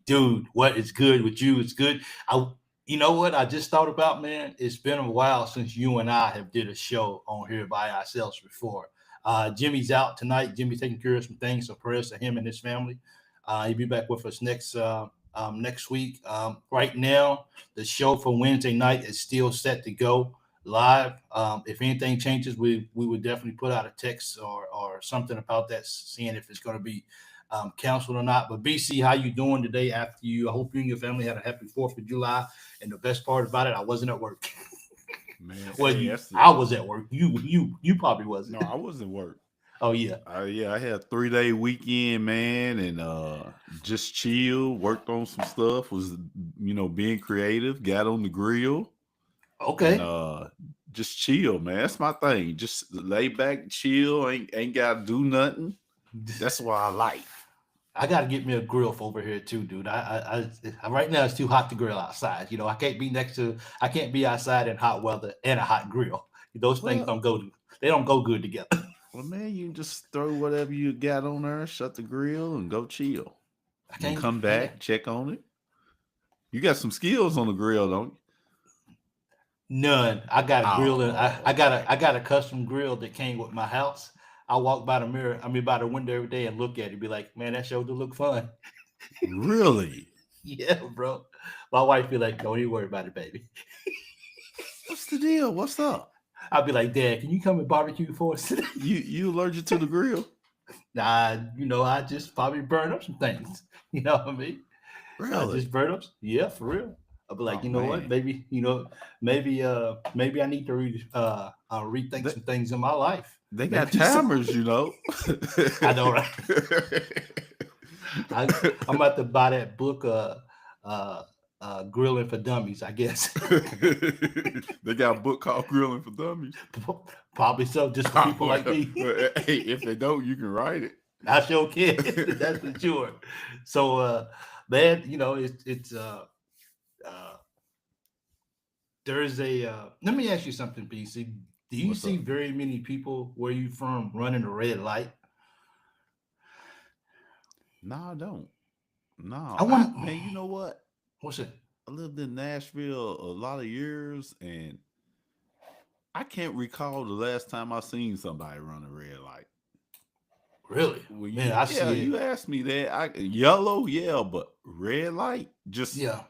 Dude, what is good with you? It's good. You know what I just thought about, man? It's been a while since you and I have did a show on here by ourselves before. Jimmy's out tonight. Jimmy's taking care of some things, so prayers to him and his family. He'll be back with us next week. Right now, the show for Wednesday night is still set to go live. If anything changes, we would definitely put out a text or something about that, seeing if it's going to be canceled or not. But BC, how you doing today? After you, I hope you and your family had a happy 4th of July. And the best part about it, I wasn't at work. Man, Well, hey, I was at work. You probably wasn't. no, I wasn't work. Oh yeah. Yeah, I had a 3-day weekend, man, and just chill, worked on some stuff, was being creative, got on the grill, and Okay. just chill, man. That's my thing. Just lay back, chill, ain't gotta do nothing. That's what I like. I got to get me a grill for over here too, dude. Right now it's too hot to grill outside. I can't be I can't be outside in hot weather and a hot grill. Those things Well, they don't go good together. well, man, you just throw whatever you got on there, shut the grill, and go chill. I And can't. come Yeah. back, check on it. You got some skills on the grill, don't you? None. I got a grill and Oh, I got a custom grill that came with my house. I walk by the mirror, I mean by the window every day and look at it, be like, man, that sure do look fun. really? Yeah, bro. My wife be like, don't even worry about it, baby. What's the deal? What's up? I'll be like, Dad, can you come and barbecue for us today? You allergic to the grill? Nah, I just probably burn up some things. You know what I mean? I Really? just burn up. Yeah, for real. I'll be like, Oh you know what? man, Maybe I need to rethink they some things in my life. they got Maybe so. timers. I know, right? I'm about to buy that book, uh, Grilling for Dummies, I guess. They got a book called Grilling for Dummies. Probably so, just for Oh, people like well, me. hey, if they don't, you can write it. I sure can. That's for sure. So, man, uh, there's a. Let me ask you something, BC. Do you What's see up? very many people where you from running a red light? No, I don't. I No, want. man, you know what? What's it? I lived in Nashville a lot of years, and I can't recall the last time I seen somebody run a red light. Really, Well, man? I yeah, see it. you asked me that. Yellow, yeah, but red light, just Yeah,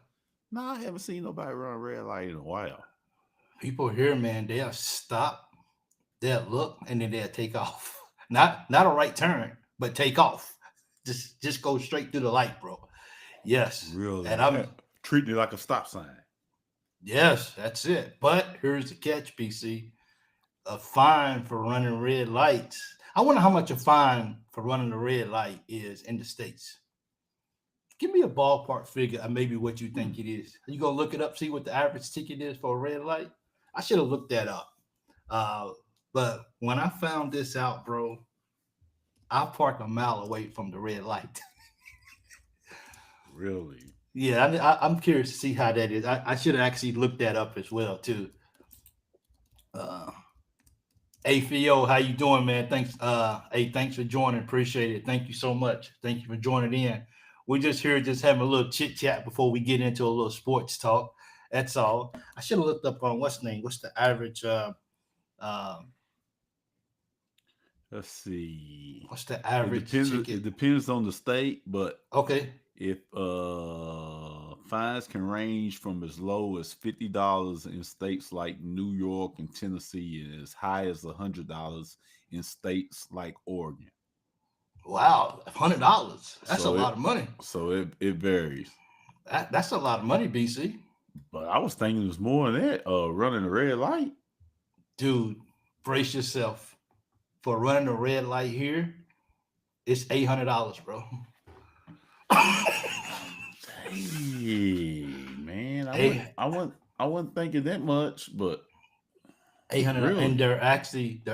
no. I haven't seen nobody run a red light in a while. people here, man, they'll stop, they'll look, and then they'll take off. Not a right turn, but take off. Just go straight through the light, bro. Yes, and Really, I'm treating it like a stop sign. yes, that's it. But here's the catch, BC. A fine for running red lights. I wonder how much a fine for running a red light is in the states. Give me a ballpark figure of maybe what you Hmm. think it is. You gonna look it up, see what the average ticket is for a red light? I should have looked that up. Uh, but when I found this out, bro, I park a mile away from the red light. Really? Yeah, I'm curious to see how that is. I should have actually looked that up as well too. Uh, Hey Theo, how you doing, man? Thanks for joining. Appreciate it. Thank you so much. Thank you for joining in. We're just here, just having a little chit chat before we get into a little sports talk. That's all. I should have looked up on what's the name. What's the average? Um, Let's see. what's the It average depends. ticket? It depends on the state, but Okay. if fines can range from as low as $50 in states like New York and Tennessee, and as high as $100 in states like Oregon. Wow, $100. That's a So lot it of money. it varies. That's a lot of money, BC. But I was thinking it was more than that. Running a red light. Dude, brace yourself for running a red light here. It's $800, bro. Hey man, Hey, I wasn't thinking that much, but 800, and really, they're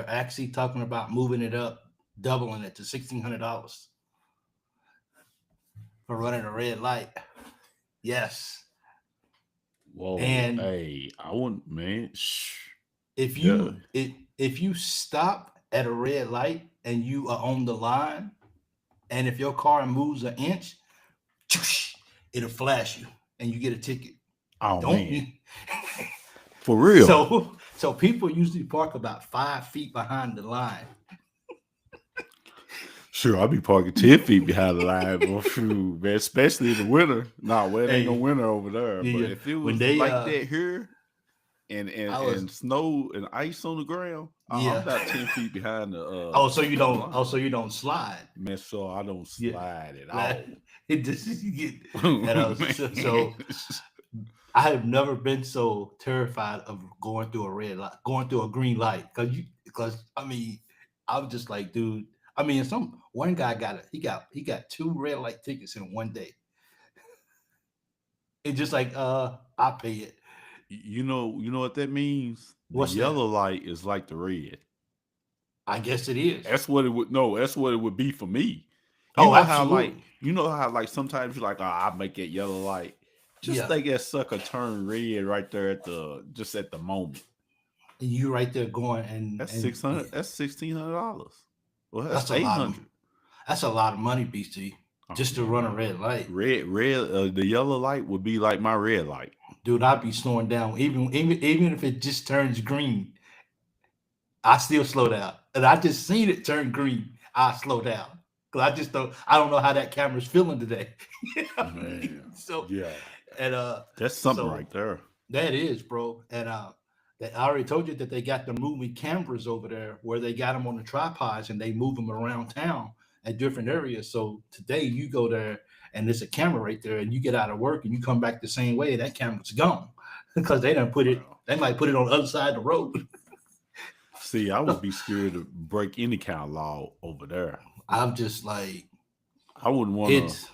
actually talking about moving it up, doubling it to $1,600 for running a red light. Yes, whoa, and hey, I wouldn't, man. Shh. if Yeah, you stop at a red light and you are on the line, and if your car moves an inch, it'll flash you and you get a ticket. Oh Don't man, you? for real. So people usually park about 5 feet behind the line. Sure, I'll be parking 10 feet behind the line, but shoot, man, especially in the winter. Nah, well, it ain't no Hey, winter over there. But yeah, if it when was they like that here I was and snow and ice on the ground, I'm yeah. about 10 feet behind Oh, so you the don't. line. Oh, so you don't slide. Man, so I don't Yeah, slide at like, all. it just you get. And Man. so I have never been so terrified of going through a red light, going through a green light, because I mean, I was just like, dude. I mean, one guy he got 2 red light tickets in one day. It's just like I pay it. You know what that means? The What's that? yellow light is like the red. I guess it is. That's what it would no, that's what it would be for me. Oh, absolutely. You know how like sometimes you're like, oh, I make that yellow light. Just Yeah, think that sucker turn red right there at the moment. and you right there going That's and yeah, $600. That's $1,600. Well, that's that's a eight lot of hundred. that's a lot of money, BC, Oh just to yeah, run a man. red light. Red, the yellow light would be like my red light. Dude, I'd be slowing down. Even if it just turns green, I still slow down. And I just seen it turn green. I slow down. Cause I don't know how that camera's feeling today. You know what I mean? Man, So yeah, and that's something so right there. that is, bro. And I already told you that they got the moving cameras over there where they got them on the tripods and they move them around town at different areas. So today you go there and there's a camera right there, and you get out of work and you come back the same way, that camera's gone because they don't put it. Wow. They might put it on the other side of the road. See, I would be scared to break any kind of law over there. I'm just like, I wouldn't want to. it's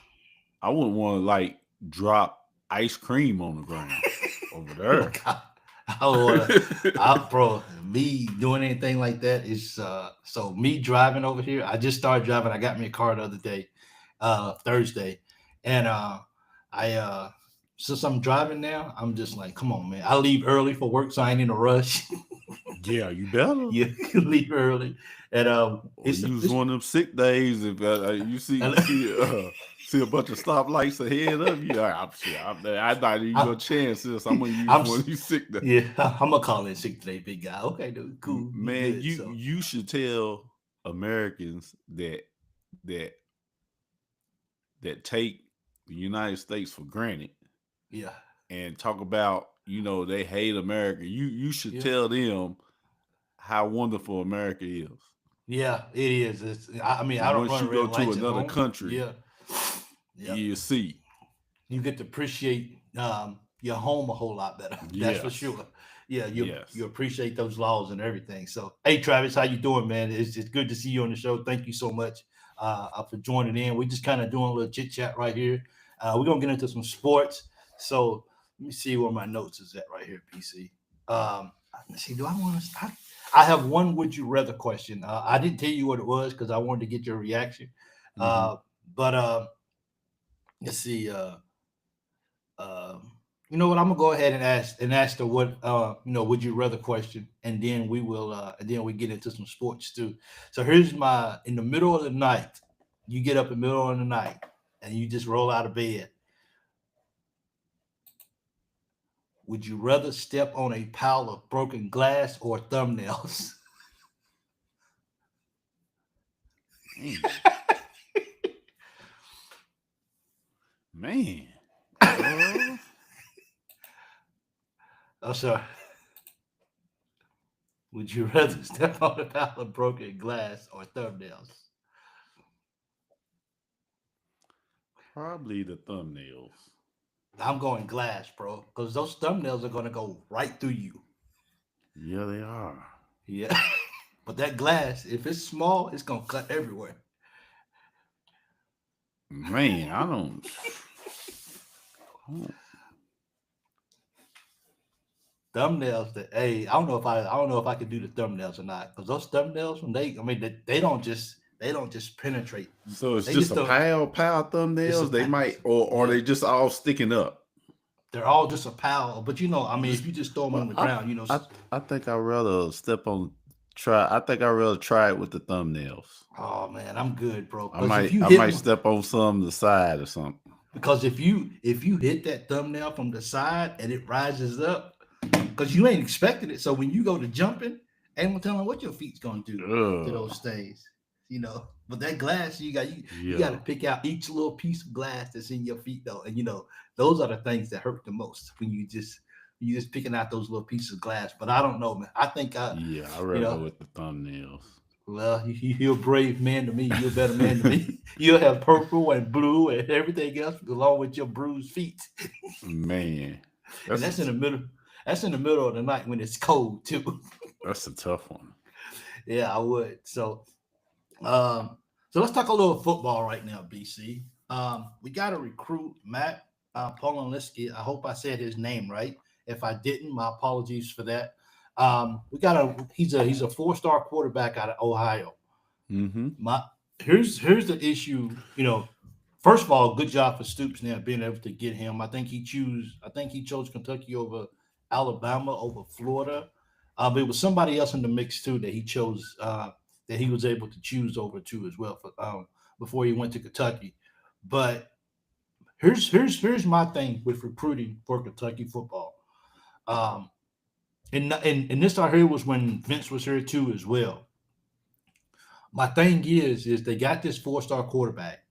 I wouldn't want to like drop ice cream on the ground over there. God, I don't wanna, bro, me doing anything like that is so me driving over here. I just started driving. I got me a car the other day, Thursday, and I since I'm driving now, I'm just like, come on, man. I leave early for work, so I ain't in a rush. Yeah, you better. You leave early, and Or use one of them sick days if you see a bunch of stoplights ahead of you. I'm not even your chances. I'm gonna use one of these sick days. Yeah, I'm gonna call in sick today, big guy. Okay, dude, cool. Man, Good, you should tell Americans that that take the United States for granted yeah, and talk about they hate America. You should yeah, tell them how wonderful America is. yeah. It is. I mean, I And don't once run you go red to lights at another home. country, Yeah, yeah. you see. You get to appreciate your home a whole lot better. That's for Yes. sure. Yeah, Yes. you appreciate those laws and everything. So, hey, Travis, how you doing, man? It's good to see you on the show. Thank you so much for joining in. We're just kind of doing a little chit chat right here. We're gonna get into some sports. So let me see where my notes is at right here, PC. Let's see. Do I want to? I have one would you rather question. I didn't tell you what it was because I wanted to get your reaction. Mm-hmm. But let's see. Um, you know what? I'm gonna go ahead and ask the what would you rather question, and then we get into some sports too. So here's my in the middle of the night. You get up in the middle of the night and you just roll out of bed. Would you rather step on a pile of broken glass or thumbnails? Man. Oh, sorry. Would you rather step on a pile of broken glass or thumbnails? Probably the thumbnails. I'm going glass, bro, because those thumbnails are gonna go right through you. Yeah, they are. Yeah, but that glass, if it's small, it's gonna cut everywhere. Man, I don't Thumbnails, I don't know if I could do the thumbnails or not, because those thumbnails when they don't just penetrate. So it's They just just a don't. pile It's thumbnails. They might, or are yeah, they just all sticking up? they're all just a pile. But if you just throw them on Well, the I ground, I I think I'd rather try. I think I'd rather try it with the thumbnails. oh man, I'm good, bro. I Because if might you I hit might them, step on some of the side or something. Because if you hit that thumbnail from the side and it rises up, because you ain't expecting it. So when you go to jumping, ain't no telling what your feet's gonna do to those things. You know, but that glass you got to pick out each little piece of glass that's in your feet though, and you know those are the things that hurt the most when you just picking out those little pieces of glass. But I don't know, man. I think I rather go with the thumbnails. Well, you're a brave man to me. You're a better man to me. You'll have purple and blue and everything else along with your bruised feet. Man, that's in the middle. That's in the middle of the night when it's cold too. That's a tough one. Yeah, I would. So let's talk a little football right now, BC. We got to recruit Matt Polanski. I hope I said his name right. If I didn't, my apologies for that. He's a 4-star quarterback out of Ohio. Mm-hmm. Here's the issue. You know, first of all, good job for Stoops now being able to get him. I think he chose Kentucky over Alabama over Florida. But it was somebody else in the mix too that he chose that he was able to choose over too as well for before he went to Kentucky. But here's my thing with recruiting for Kentucky football. And this I heard was when Vince was here too as well. My thing is they got this 4-star quarterback.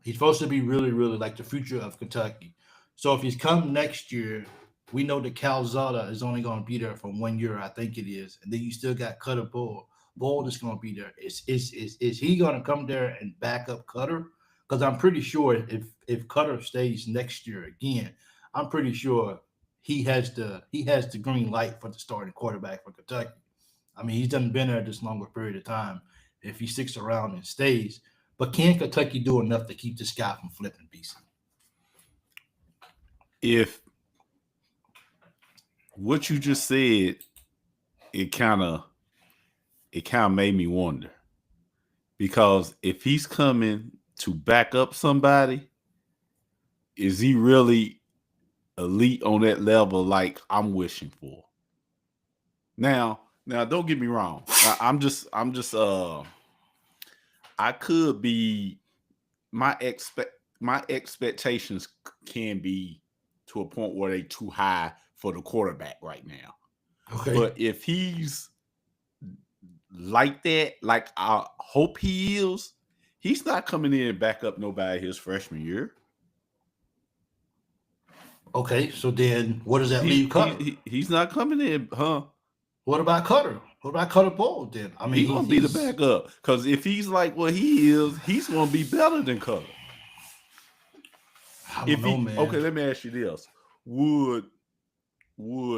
He's supposed to be really, really like the future of Kentucky. So if he's come next year, we know that Calzada is only going to be there for 1 year, I think it is, and then you still got Cutter Bull. Bull is going to be there. Is he going to come there and back up Cutter? Because I'm pretty sure if Cutter stays next year again, I'm pretty sure he has the green light for the starting quarterback for Kentucky. I mean, he's done been there this longer period of time. If he sticks around and stays, but can Kentucky do enough to keep this guy from flipping, BC? If what you just said, it kind of made me wonder, because if he's coming to back up somebody, is he really elite on that level like I'm wishing for? Now don't get me wrong. I could be, my expectations can be to a point where they too high for the quarterback right now. Okay. But if he's like that, like I hope he is, he's not coming in and back up nobody his freshman year. Okay, so then what does that leave Cutter? He's not coming in, huh? What about Cutter? What about Cutter Bull then? I mean, he's gonna be the backup, because if he's like what he is, he's gonna be better than Cutter. I don't know, man. Okay, let me ask you this: Would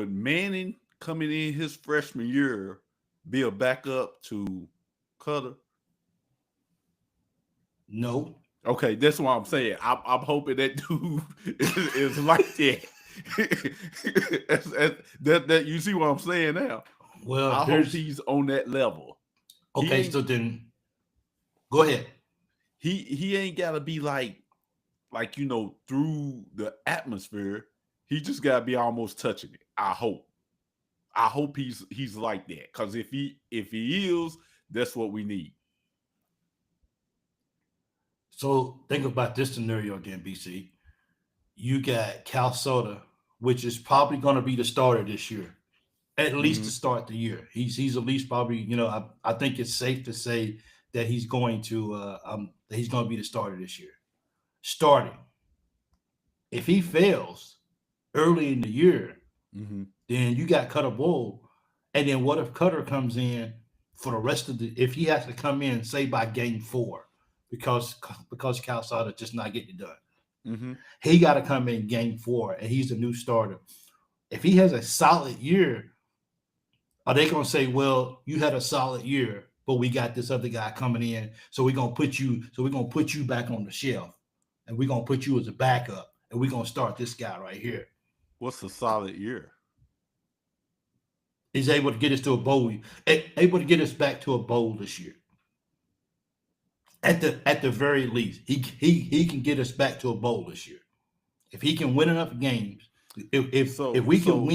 Manning coming in his freshman year be a backup to Cutter? No. Okay, that's what I'm saying. I'm hoping that dude is like that. that you see what I'm saying now? Well, I hope he's on that level. Okay, so then go ahead. He ain't gotta be like through the atmosphere. He just gotta be almost touching it. I hope he's like that, because if he is, that's what we need. So think about this scenario again, BC. You got Calzada, which is probably going to be the starter this year, at least to start the year. He's at least probably, I think it's safe to say that he's going to be the starter this year. Starting. If he fails early in the year, then you got Cutter Bull. And then what if Cutter comes in for the rest of if he has to come in, say by game 4, because Calzada just not getting it done. He got to come in game 4, and he's a new starter. If he has a solid year, are they going to say, well, you had a solid year, but we got this other guy coming in, so we're going to put you back on the shelf, and we're going to put you as a backup, and we're going to start this guy right here. What's a solid year? He's able to get us to a bowl, able to get us back to a bowl this year. At the very least, he can get us back to a bowl this year. If he can win enough games, if we can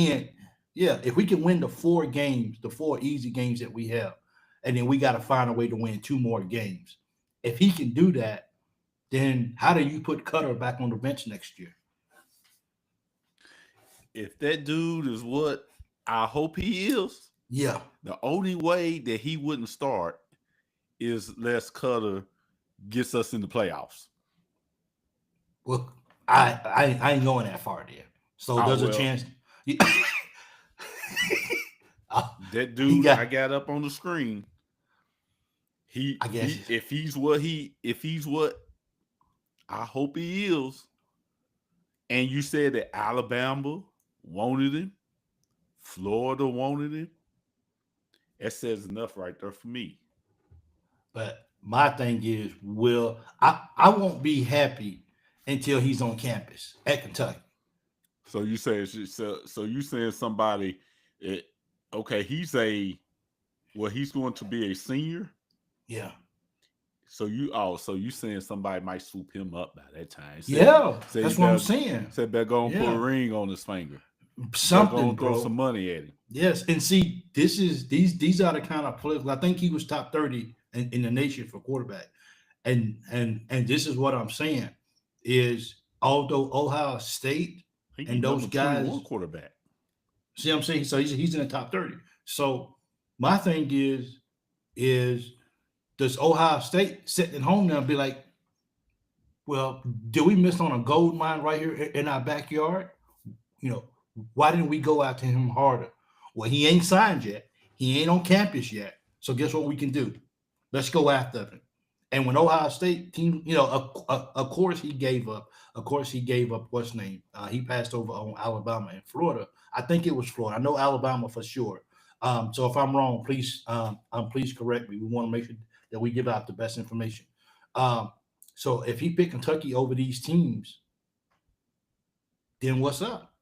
win the 4 games, the 4 easy games that we have, and then we got to find a way to win 2 more games. If he can do that, then how do you put Cutter back on the bench next year? If that dude is what I hope he is, Yeah. the only way that he wouldn't start is Les Cutter gets us in the playoffs. Well, I ain't going that far there. So Oh there's a well, chance. that He dude got. I got up on the screen. I guess. If he's what I hope he is, and you said that Alabama wanted him, Florida wanted him, that says enough right there for me. But my thing is, will I won't be happy until he's on campus at Kentucky. So you say so you saying somebody, eh, okay, he's going to be a senior. Yeah. So you saying somebody might swoop him up by that time? Yeah. Say you That's what I'm better saying. say better go and put a Yeah. ring on his finger. Better go Something, and throw some bro. money at him. Yes. And see, these are the kind of players. I think he was top 30 in the nation for quarterback. And this is what I'm saying is although Ohio State He and those number 21 guys, quarterback. see what I'm saying? So he's in the top 30. So my thing is does Ohio State sit at home now and be like, well, did we miss on a gold mine right here in our backyard? You know, why didn't we go after him harder? Well, he ain't signed yet. He ain't on campus yet. So guess what we can do? Let's go after him. And when Ohio State team, of course he gave up. Of course he gave up what's name. He passed over on Alabama and Florida. I think it was Florida. I know Alabama for sure. So if I'm wrong, please correct me. We want to make sure that we give out the best information. Um, so if he picked Kentucky over these teams, then what's up?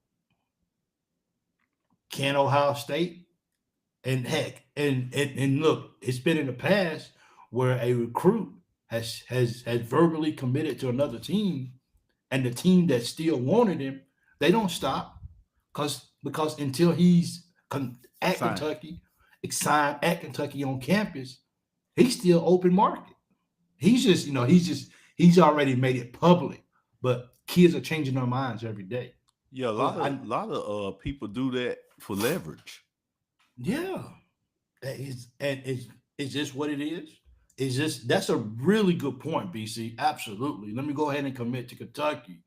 Can Ohio State and heck and look, it's been in the past where a recruit has verbally committed to another team, and the team that still wanted him, they don't stop because until he's at Sign. Kentucky, signed at Kentucky on campus, he's still open market. He's already made it public, but kids are changing their minds every day. Yeah, a But lot of people do that for leverage. yeah, that is, and is this what it is? Is this that's a really good point, BC? Absolutely. Let me go ahead and commit to Kentucky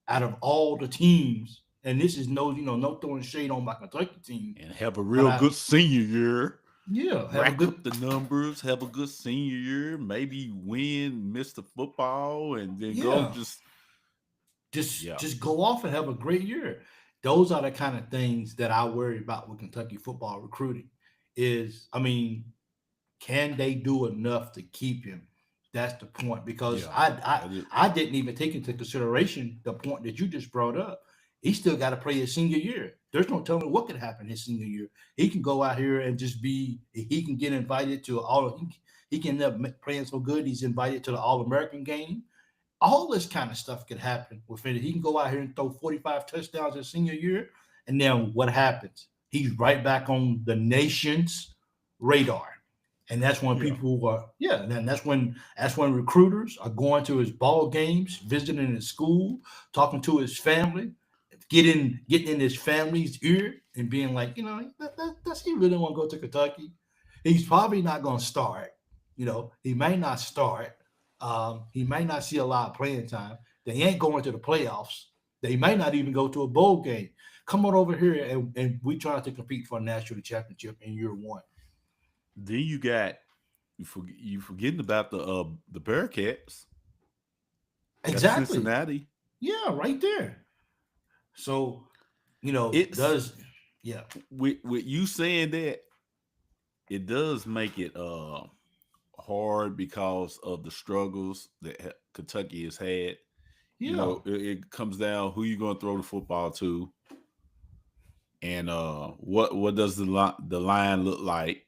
out of all the teams, and this is no throwing shade on my Kentucky team, And have a but real good senior year. have a Rack good up the numbers, have a good senior year, maybe win Mr. Football, and then go yeah, yeah. just go off and have a great year. Those are the kind of things that I worry about with Kentucky football recruiting. I mean, can they do enough to keep him? That's the point. Because Yeah. I didn't even take into consideration the point that you just brought up. He still got to play his senior year. There's no telling what could happen his senior year. He can go out here and just be. He can get invited to all. He can end up playing so good. He's invited to the All American game. All this kind of stuff could happen with it. He can go out here and throw 45 touchdowns his senior year, and then what happens? He's right back on the nation's radar. And that's when Yeah. people are, yeah, and that's when recruiters are going to his ball games, visiting his school, talking to his family, getting in his family's ear and being like, does he really want to go to Kentucky? He's probably not going to start. He may not start. He may not see a lot of playing time. They ain't going to the playoffs. They may not even go to a bowl game. Come on over here, and we trying to compete for a national championship in year one. Then you forgetting about the Bearcats. That's Exactly. Cincinnati. Yeah, right there. So, It's does yeah, with you saying that, it does make it hard because of the struggles that Kentucky has had. yeah, It comes down who you going to throw the football to, and what does the line look like.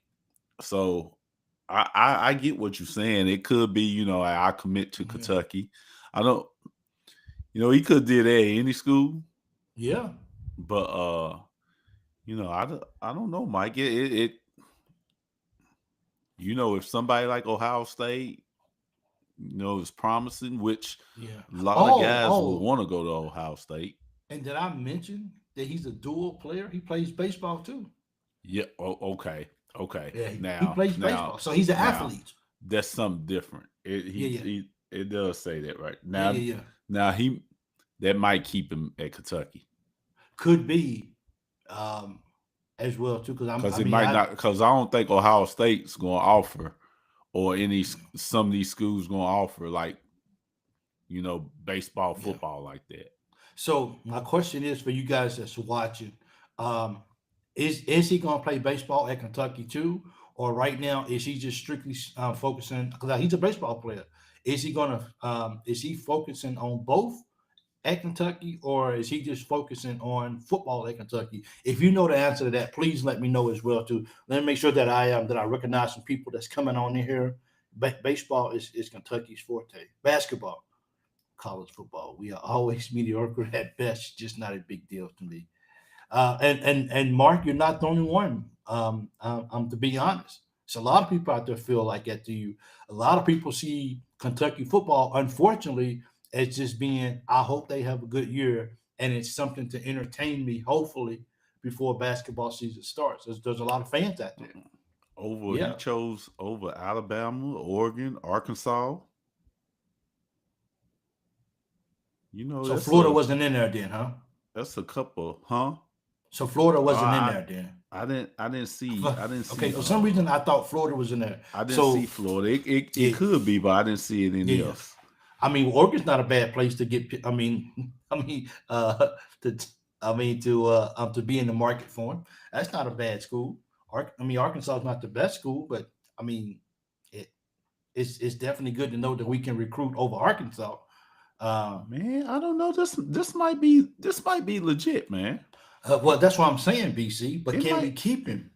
So I get what you're saying. It could be, I commit to yeah, Kentucky. I don't, he could did that at any school, yeah, but I don't know, Mike. If somebody like Ohio State is promising, which Yeah. a lot of Oh, guys will oh, want to go to Ohio State. and did I mention that he's a dual player? He plays baseball too. Yeah. Oh, okay. Okay. Yeah, he Now, plays now, baseball, so he's an now, athlete. that's something different. Yeah, yeah, It does say that right yeah, now. yeah, yeah. Now that might keep him at Kentucky Could be um, as well too, because because I it mean, might not. Because I don't think Ohio State's going to offer, or some of these schools going to offer like baseball, yeah. football like that. So my question is for you guys that's watching: um, is he going to play baseball at Kentucky too, or right now is he just strictly focusing? Because he's a baseball player. Is he going to? Is he focusing on both at Kentucky, or is he just focusing on football at Kentucky? If you know the answer to that, please let me know as well too. Let me make sure that I recognize some people that's coming on in here. Baseball is Kentucky's forte. Basketball, college football, we are always mediocre at best. Just not a big deal to me. And Mark, you're not the only one. To be honest, so a lot of people out there feel like that. To you, a lot of people see Kentucky football, unfortunately, as just being. I hope they have a good year, and it's something to entertain me. Hopefully, before basketball season starts, there's a lot of fans out there. He Yeah. chose over Alabama, Oregon, Arkansas. So That's Florida a wasn't in there then, huh? couple, huh? So Florida wasn't in I there then. I didn't Okay, see for some reason I thought Florida was in there. I didn't see So Florida. It yeah, could be, but I didn't see it yeah, any yeah. else. I mean, Oregon's not a bad place to get. To to be in the market for him. That's not a bad school. Arkansas is not the best school, but I mean, it, it's definitely good to know that we can recruit over Arkansas. Uh, Man, I don't know. This might be legit, man. well, that's what I'm saying, BC. But It can we might keep him?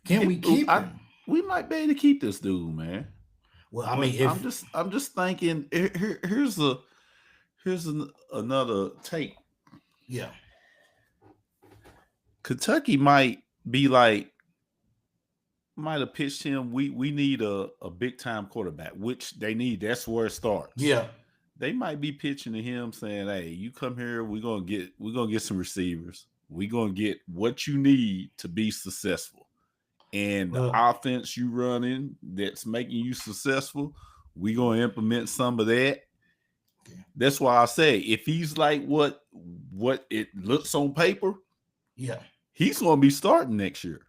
Can we it keep I him? we might be able to keep this dude, man. Well, I But mean, if I'm just thinking. Here's another take. yeah, Kentucky might have pitched him. We need a big time quarterback, which they need. That's where it starts. yeah, They might be pitching to him saying, "Hey, you come here. We're gonna get some receivers. We're gonna get what you need to be successful. And the well, offense you running that's making you successful, we're gonna implement some of that." okay, That's why I say if he's like what it looks on paper, yeah. he's gonna be starting next year.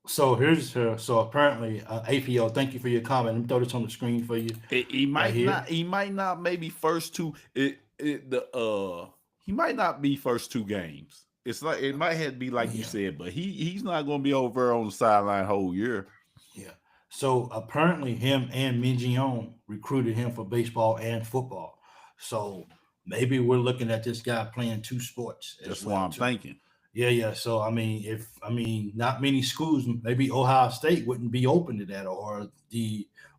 So here's her. So apparently, APO, thank you for your comment. Let me throw this on the screen for you He right might here. not. He might not. Maybe first two. He might not be first two games. It's like it might have to be like you Yeah, said, but he's not going to be over on the sideline whole year. yeah. So apparently, him and Minjion recruited him for baseball and football. So maybe we're looking at this guy playing two sports as That's why well I'm too. thinking. Yeah, yeah. So not many schools, maybe Ohio State wouldn't be open to that,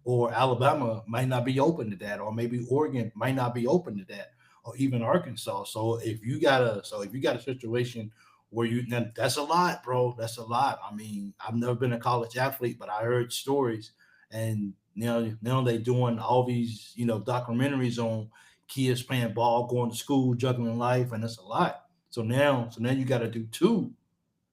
or Alabama might not be open to that, or maybe Oregon might not be open to that, or even Arkansas. If you got a situation where that's a lot, bro. That's a lot. I mean, I've never been a college athlete, but I heard stories, and now they doing all these documentaries on kids playing ball, going to school, juggling life, and that's a lot. So now you got to do two.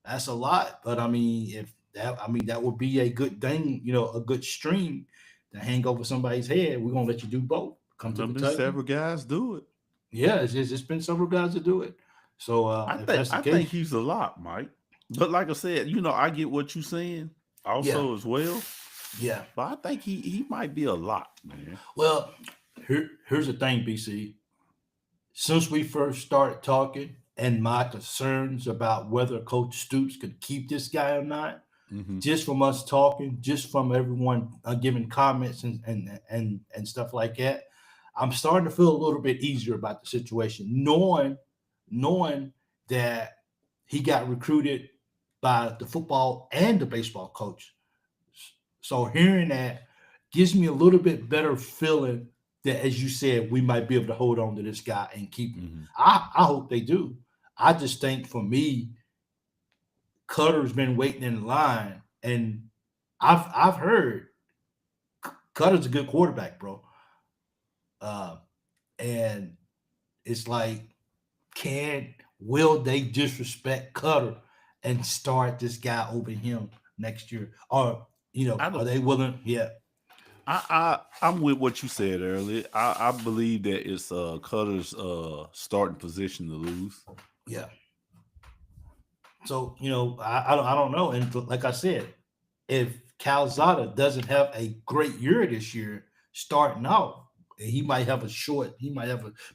That's a lot. But I mean, that would be a good thing, a good string to hang over somebody's head. We're gonna let you do both. Come to There've been Kentucky. several guys do it. Yeah, it's been several guys to do it. So if that's the I case, think he's a lot, Mike. But like I said, I get what you're saying yeah, also as well. yeah. But I think he might be a lot, man. Well, here's the thing, BC. Since we first started talking, and my concerns about whether Coach Stoops could keep this guy or not, Mm-hmm. just from us talking, just from everyone giving comments and stuff like that, I'm starting to feel a little bit easier about the situation, knowing that he got recruited by the football and the baseball coach. So hearing that gives me a little bit better feeling that, as you said, we might be able to hold on to this guy and keep him. Mm-hmm. I hope they do. I just think for me, Cutter's been waiting in line, and I've heard Cutter's a good quarterback, bro. And it's like, will they disrespect Cutter and start this guy over him next year? Or, are they willing? Yeah. I'm with what you said earlier. I believe that it's Cutter's starting position to lose. Yeah. So, I don't know. And like I said, if Calzada doesn't have a great year this year, starting out, he might have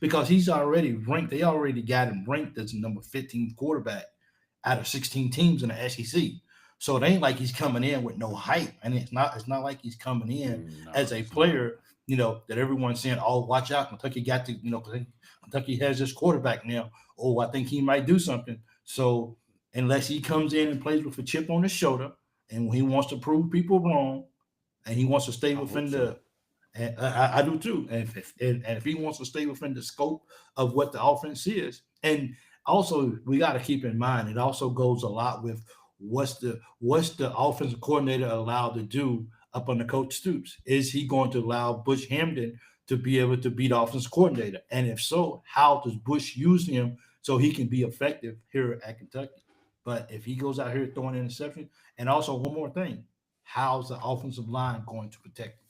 because he's already ranked. They already got him ranked as the number 15 quarterback out of 16 teams in the SEC. So it ain't like he's coming in with no hype, and it's not like he's coming in as a player, that everyone's saying, "Oh, watch out, Kentucky got to, Kentucky has this quarterback now. Oh, I think he might do something." So unless he comes in and plays with a chip on his shoulder, and he wants to prove people wrong, and he wants to stay within the, and I do too. And if he wants to stay within the scope of what the offense is, and also we got to keep in mind, it also goes a lot with what's the offensive coordinator allowed to do up under Coach Stoops. Is he going to allow Bush Hamden to be able to be the offensive coordinator? And if so, how does Bush use him so he can be effective here at Kentucky? But if he goes out here throwing interception, and also one more thing, how's the offensive line going to protect him?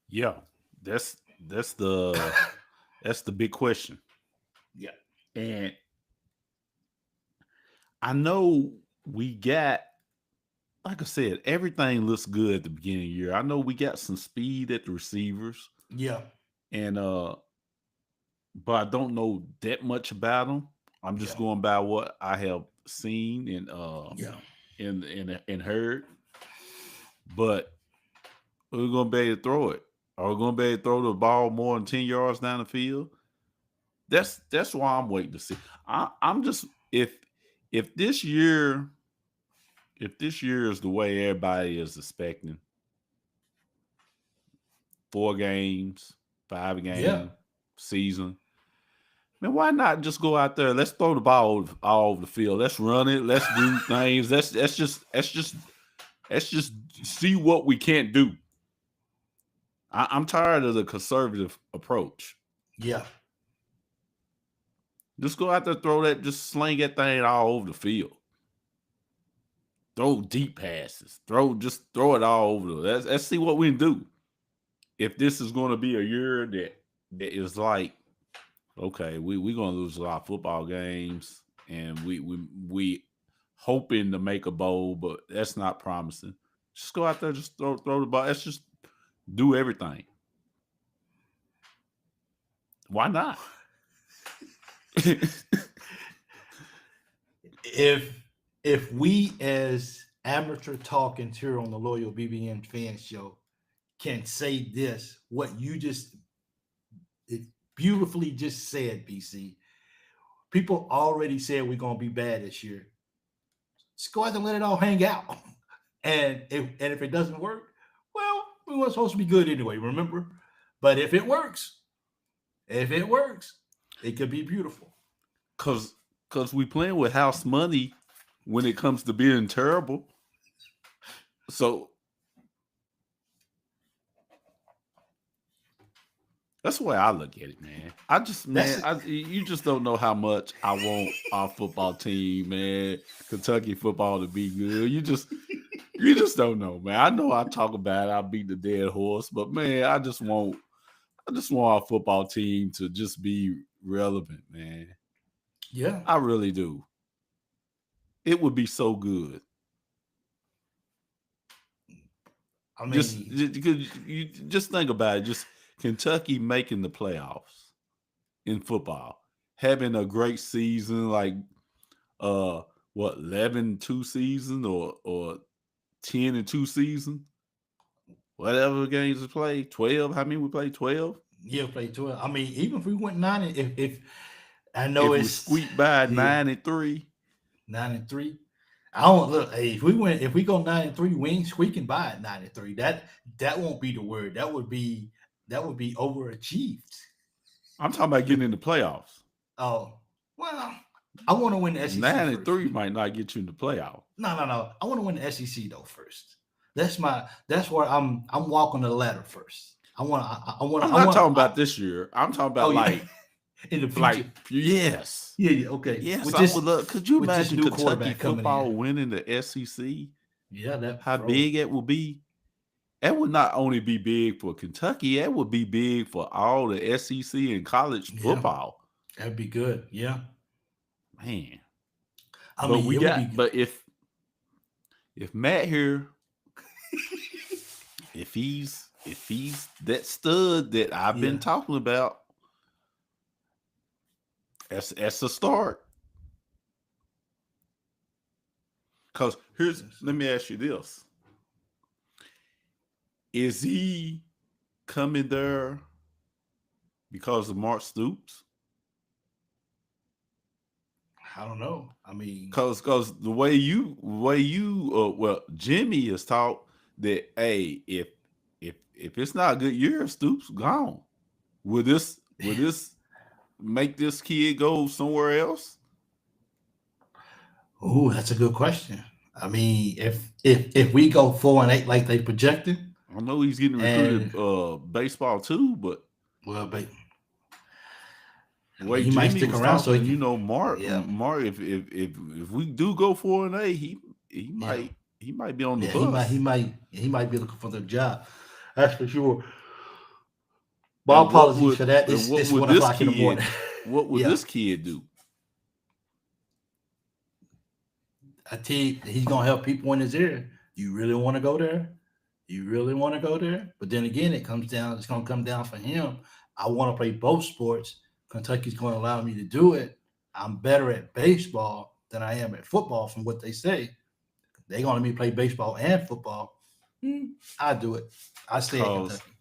Yeah, that's the big question. Yeah. And I know we got, like I said, everything looks good at the beginning of the year. I know we got some speed at the receivers. Yeah. And but I don't know that much about them. I'm just going by what I have seen and heard. But we're gonna be able to throw it. Are we gonna be able to throw the ball more than 10 yards down the field? That's why I'm waiting to see. I'm just if this year is the way everybody is expecting, 4 games, 5 game season, man, why not just go out there? Let's throw the ball all over the field. Let's run it. Let's do things. Let's just see what we can't do. I'm tired of the conservative approach. Yeah. Just go out there, throw that, just sling that thing all over the field. Throw deep passes. Just throw it all over. Let's see what we can do. If this is going to be a year that is like, okay, we're going to lose a lot of football games, and we hoping to make a bowl, but that's not promising. Just go out there, just throw the ball. Let's just do everything. Why not? If we as amateur talkings here on the Loyal BBN Fan Show can say this, what you just beautifully just said, BC, people already said we're going to be bad this year. Just go ahead and let it all hang out. And if it doesn't work, well, we weren't supposed to be good anyway, remember? But if it works, it could be beautiful. Because we playing with house money when it comes to being terrible. So that's the way I look at it, man. You just don't know how much I want our football team, man, Kentucky football to be good. You just don't know, man. I know I talk about it, I beat the dead horse, but man, I just want our football team to just be relevant, man. Yeah. I really do. It would be so good. I mean, just think about it. Just Kentucky making the playoffs in football, having a great season, like 11-2 season or 10-2 season, whatever games we play. 12. How many we play? 12. Yeah, play 12. I mean, even if we went 9, if I know if it's we squeak by 9-3. 9-3. I don't look. Hey, if we go 9-3, we ain't squeaking by at 9-3. That won't be the word. That would be overachieved. I'm talking about getting in the playoffs. Oh well, I want to win the SEC. 9-3 might not get you in the playoff. No. I want to win the SEC though first. That's where I'm walking the ladder first. I'm not talking I, about this year. I'm talking oh about yeah, in the future. yes. Yeah, yeah, okay. Yes, I would love. Could you With this imagine new Kentucky quarterback coming in. football winning the SEC? Yeah, that How bro. big it would be? That would not only be big for Kentucky, that would be big for all the SEC and college Yeah, football. that'd be good. Yeah. Man. I But mean, we it would be got but if Matt here, if he's that stud that I've yeah. been talking about, that's a start. Because let me ask you this. Is he coming there because of Mark Stoops? I don't know. I mean, Cause the way you well, Jimmy has taught that, hey, if it's not a good year, Stoops gone. Will this make this kid go somewhere else? oh, that's a good question. I mean, if we go 4-8 like they projected, I know he's getting and recruited baseball too, but well, but the I mean, way he might Jimmy stick was around so talking, he and can. Mark, Yeah, if we do go 4-8, he yeah, might be on the yeah. He bus. might he might be looking for the job. That's for sure. My And apologies for that. what It's would 1 o'clock in the morning. Yeah, this kid do? I tell you, he's gonna help people in his area. You really want to go there? You really want to go there? But then again, it's gonna come down for him. I want to play both sports. Kentucky's gonna allow me to do it. I'm better at baseball than I am at football, from what they say. They're gonna let me play baseball and football. I do it. I stay at Cause Kentucky.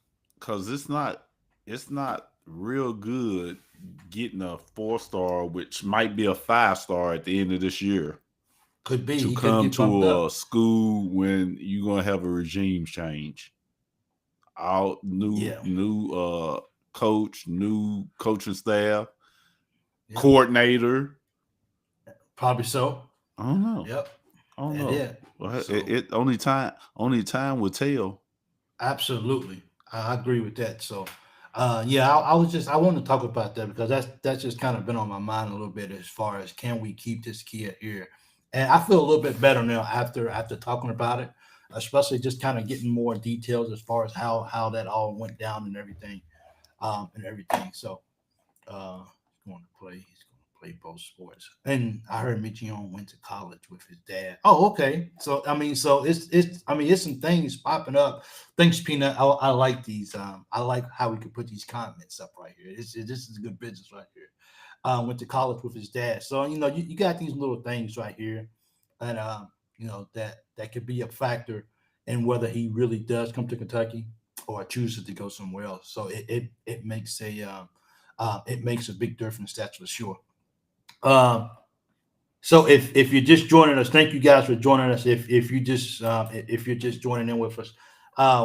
it's not real good getting a 4-star, which might be a 5-star at the end of this year, Could be. to He could come get bumped to a up. school when you're gonna have a regime change. All Yeah. new coach, new coaching staff, Yep. coordinator. Probably so. I don't know. Yep. I don't And know. yeah. Well, So it only time will tell. absolutely, I agree with that. So, yeah, I want to talk about that because that's just kind of been on my mind a little bit as far as can we keep this kid here, and I feel a little bit better now after talking about it, especially just kind of getting more details as far as how that all went down and everything, and everything. So, he's going to play. He's going to play both sports. And I heard Michion went to college with his dad. Oh, okay. So I mean, so it's some things popping up. Thanks, Peanut. I like these. I like how we could put these comments up right here. This is good business right here. Went to college with his dad. So you got these little things right here, and that could be a factor in whether he really does come to Kentucky or chooses to go somewhere else. So it makes a big difference. That's for sure. Um, so if you're just joining us, thank you guys for joining us. If you're just joining in with us,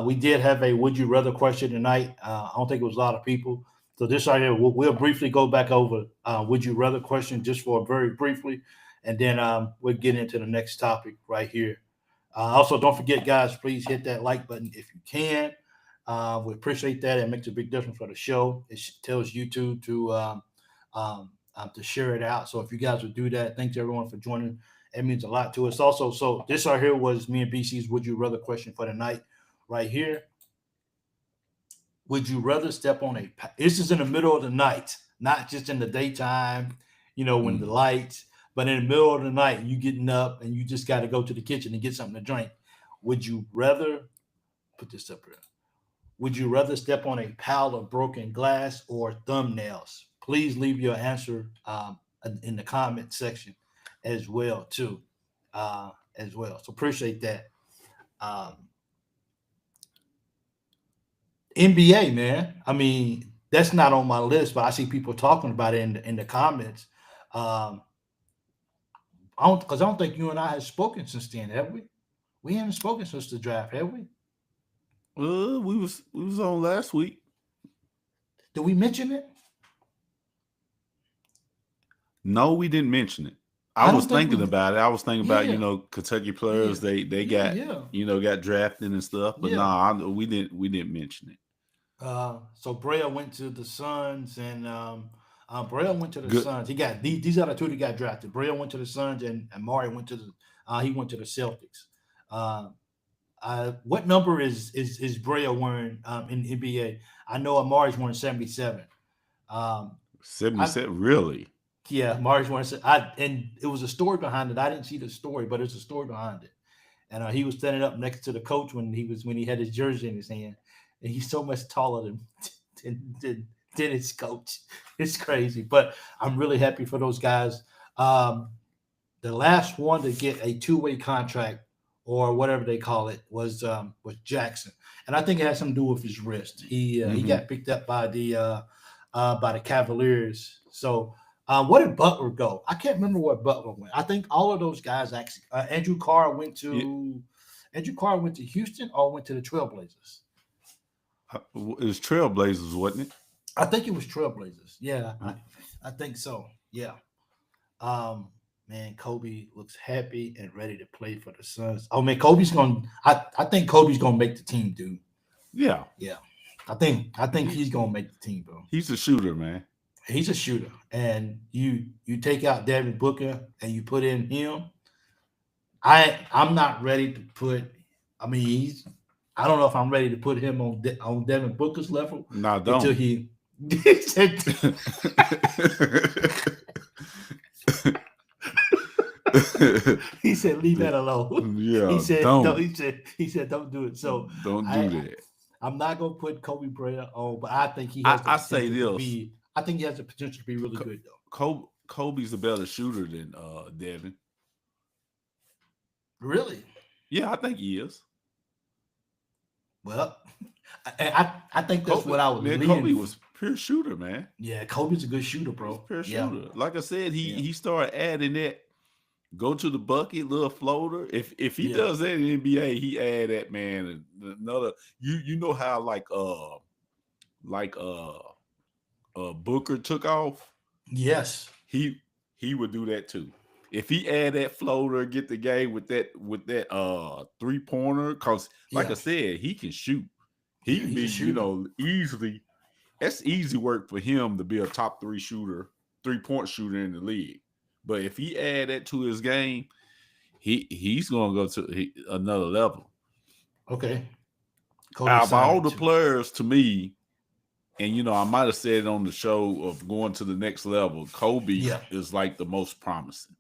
we did have a would you rather question tonight. I don't think it was a lot of people. So this right here, we'll briefly go back over would you rather question just for very briefly, and then we'll get into the next topic right here. Also, don't forget, guys, please hit that like button if you can. We appreciate that. It makes a big difference for the show. It tells YouTube to share it out. So if you guys would do that, thanks everyone for joining. It means a lot to us. Also, so this right here was me and BC's would you rather question for the night, right here. Would you rather step on a? This is in the middle of the night, not just in the daytime. When the Mm. lights, but in the middle of the night, you getting up and you just got to go to the kitchen and get something to drink. Would you rather put this up here? Would you rather step on a pile of broken glass or thumbnails? Please leave your answer in the comment section as well too, as well. So appreciate that. Um, NBA, man. I mean, that's not on my list, but I see people talking about it in the comments. Um, I don't think you and I have spoken since then, have we? We haven't spoken since the draft, have we? We was on last week. Did we mention it? No, we didn't mention it. I was don't think thinking we. about it. I was thinking about, Yeah, Kentucky yeah, players they got, yeah. got drafted and stuff. But Yeah. we didn't mention it. So Brea went to the Suns, and Brea went to the Good. Suns. He got these are the two that got drafted. Brea went to the Suns, and Mari went to the he went to the Celtics. Uh, what number is Brea wearing in the NBA? I know Amari's wearing 77. Um, I 77, really? Yeah, Amari's wearing. And it was a story behind it. I didn't see the story, but it's a story behind it. And he was standing up next to the coach when he had his jersey in his hand, and he's so much taller than his coach. It's crazy, but I'm really happy for those guys. The last one to get a two-way contract or whatever they call it was Jackson, and I think it had something to do with his wrist. He got picked up by the Cavaliers. So where did Butler go? I can't remember where Butler went. I think all of those guys actually. Andrew Carr went Yeah. to Houston or went to the Trailblazers. It was Trailblazers, wasn't it? I think it was Trailblazers. Yeah, I think so. Yeah. Man, Kobe looks happy and ready to play for the Suns. Oh man, I think Kobe's gonna make the team, dude. Yeah. Yeah. I think he's gonna make the team, bro. He's a shooter, man. He's a shooter. And you take out Devin Booker and you put in him. I'm not ready to put. I mean, I don't know if I'm ready to put him on Devin Booker's level. No, don't. Until he he said, "Leave that alone." Yeah, he said, don't. "No." He said, "Don't do it." So don't do that. I'm not gonna put Kobe Bryant on, but I think he has. I think he has the potential to be really good, though. Kobe's a better shooter than Devin. Really? Yeah, I think he is. Well, I think that's what I was. Man, Kobe was pure shooter, man. Yeah, Kobe's a good shooter, bro. Pure shooter. Like I said, he started adding that. Go to the bucket, little floater. If he does that in the NBA, he add that, man. Another, you know how Booker took off. Yes, he would do that too. If he add that floater, get the game with that 3-pointer, because like I said, he can shoot. He can be, easily. That's easy work for him to be a top 3-point shooter in the league. But if he add that to his game, he's gonna go to another level. Okay. Out of all the players, to me, and I might have said it on the show of going to the next level, Kobe is like the most promising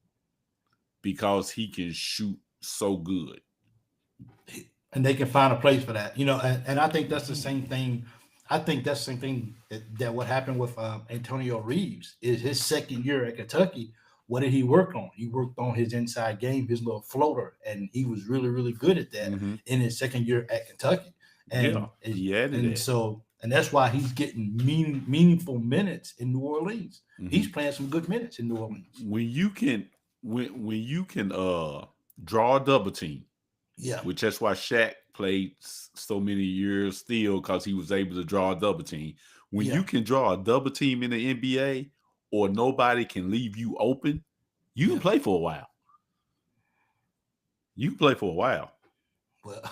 because he can shoot so good, and they can find a place for that. And I think that's the same thing. I think that's the same thing that what happened with Antonio Reeves is his second year at Kentucky. What did he work on? He worked on his inside game, his little floater, and he was really, really good at that in his second year at Kentucky. And that's why he's getting meaningful minutes in New Orleans. He's playing some good minutes in New Orleans. When you can draw a double team, which that's why Shaq played so many years still, because he was able to draw a double team. When you can draw a double team in the NBA, or nobody can leave you open, you can play for a while. Well,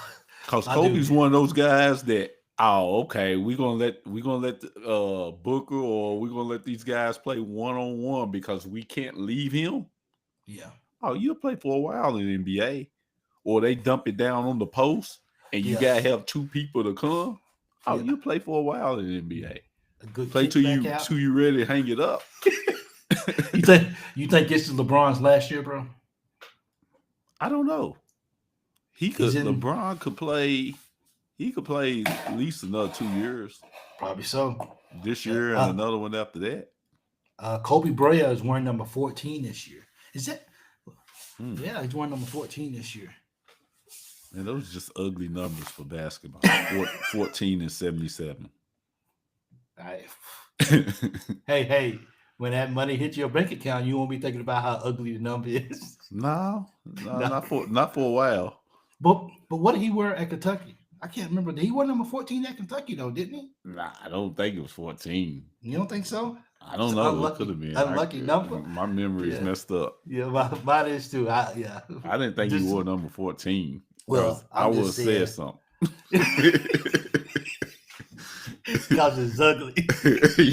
because Kobe's one of those guys that, we're gonna let Booker, or we're gonna let these guys play 1-on-1 because we can't leave him. Yeah. Oh, you'll play for a while in the NBA, or they dump it down on the post, and you gotta have 2 people to come. Oh, you'll play for a while in the NBA. A good play till you ready to hang it up. You think this is LeBron's last year, bro? I don't know. LeBron could play. He could play at least another 2 years. Probably so. This year and another one after that. Kobe Bryant is wearing number 14 this year. Is that? Yeah, he's wearing number 14 this year. Man, those are just ugly numbers for basketball. 14 and 77. Hey, when that money hits your bank account, you won't be thinking about how ugly the number is. No, not for a while. But what did he wear at Kentucky? I can't remember. Did he wear number 14 at Kentucky though? Didn't he? Nah, I don't think it was 14. You don't think so? I don't It's an know. It could have been. unlucky number. My memory is Yeah, messed up. yeah, mine is too. Yeah. I didn't think he Just wore number 14 because well, I I'm would just have said saying something. because it's ugly.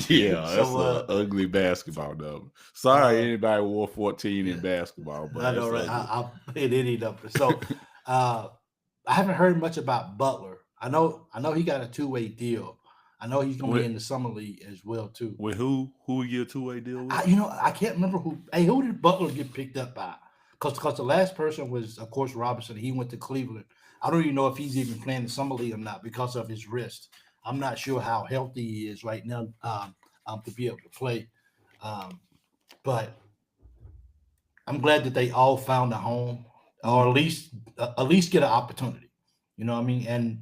Yeah, that's So a ugly basketball number. Sorry, anybody wore 14 in yeah, basketball, but I know, that's right? ugly. I'll hit any number. So uh, I haven't heard much about Butler. I know he got a two-way deal. I know he's gonna be With in the summer league as well too. with who? Who you two-way deal with? I can't remember who. Hey, who did Butler get picked up by? Because the last person was, of course, Robinson. He went to Cleveland. I don't even know if he's even playing the summer league or not because of his wrist. I'm not sure how healthy he is right now to be able to play. Um, but I'm glad that they all found a home, or at least get an opportunity. You know what I mean? And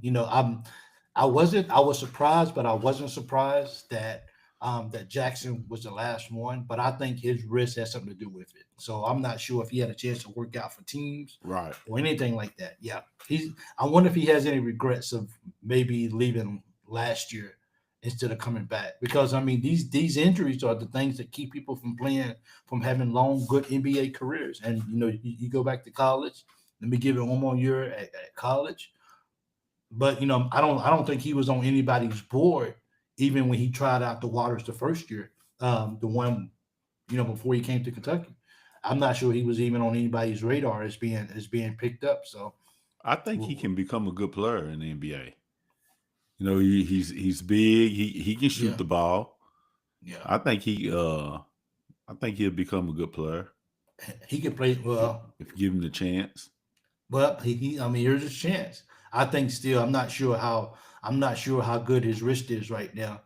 I was surprised, but I wasn't surprised that Jackson was the last one. But I think his wrist has something to do with it. So I'm not sure if he had a chance to work out for teams Right. or anything like that. Yeah, he's. I wonder if he has any regrets of maybe leaving last year instead of coming back, because I mean these injuries are the things that keep people from playing, from having long good NBA careers. And you go back to college. Let me give it one more year at college. But I don't think he was on anybody's board even when he tried out the waters the first year, the one before he came to Kentucky. I'm not sure he was even on anybody's radar as being picked up. So I think he w- can become a good player in the NBA. He's big. He can shoot yeah, the ball. yeah, I think he'll become a good player he could play if, well. if you give him the chance. Well, I mean, here's his chance. I think still, I'm not sure how good his wrist is right now,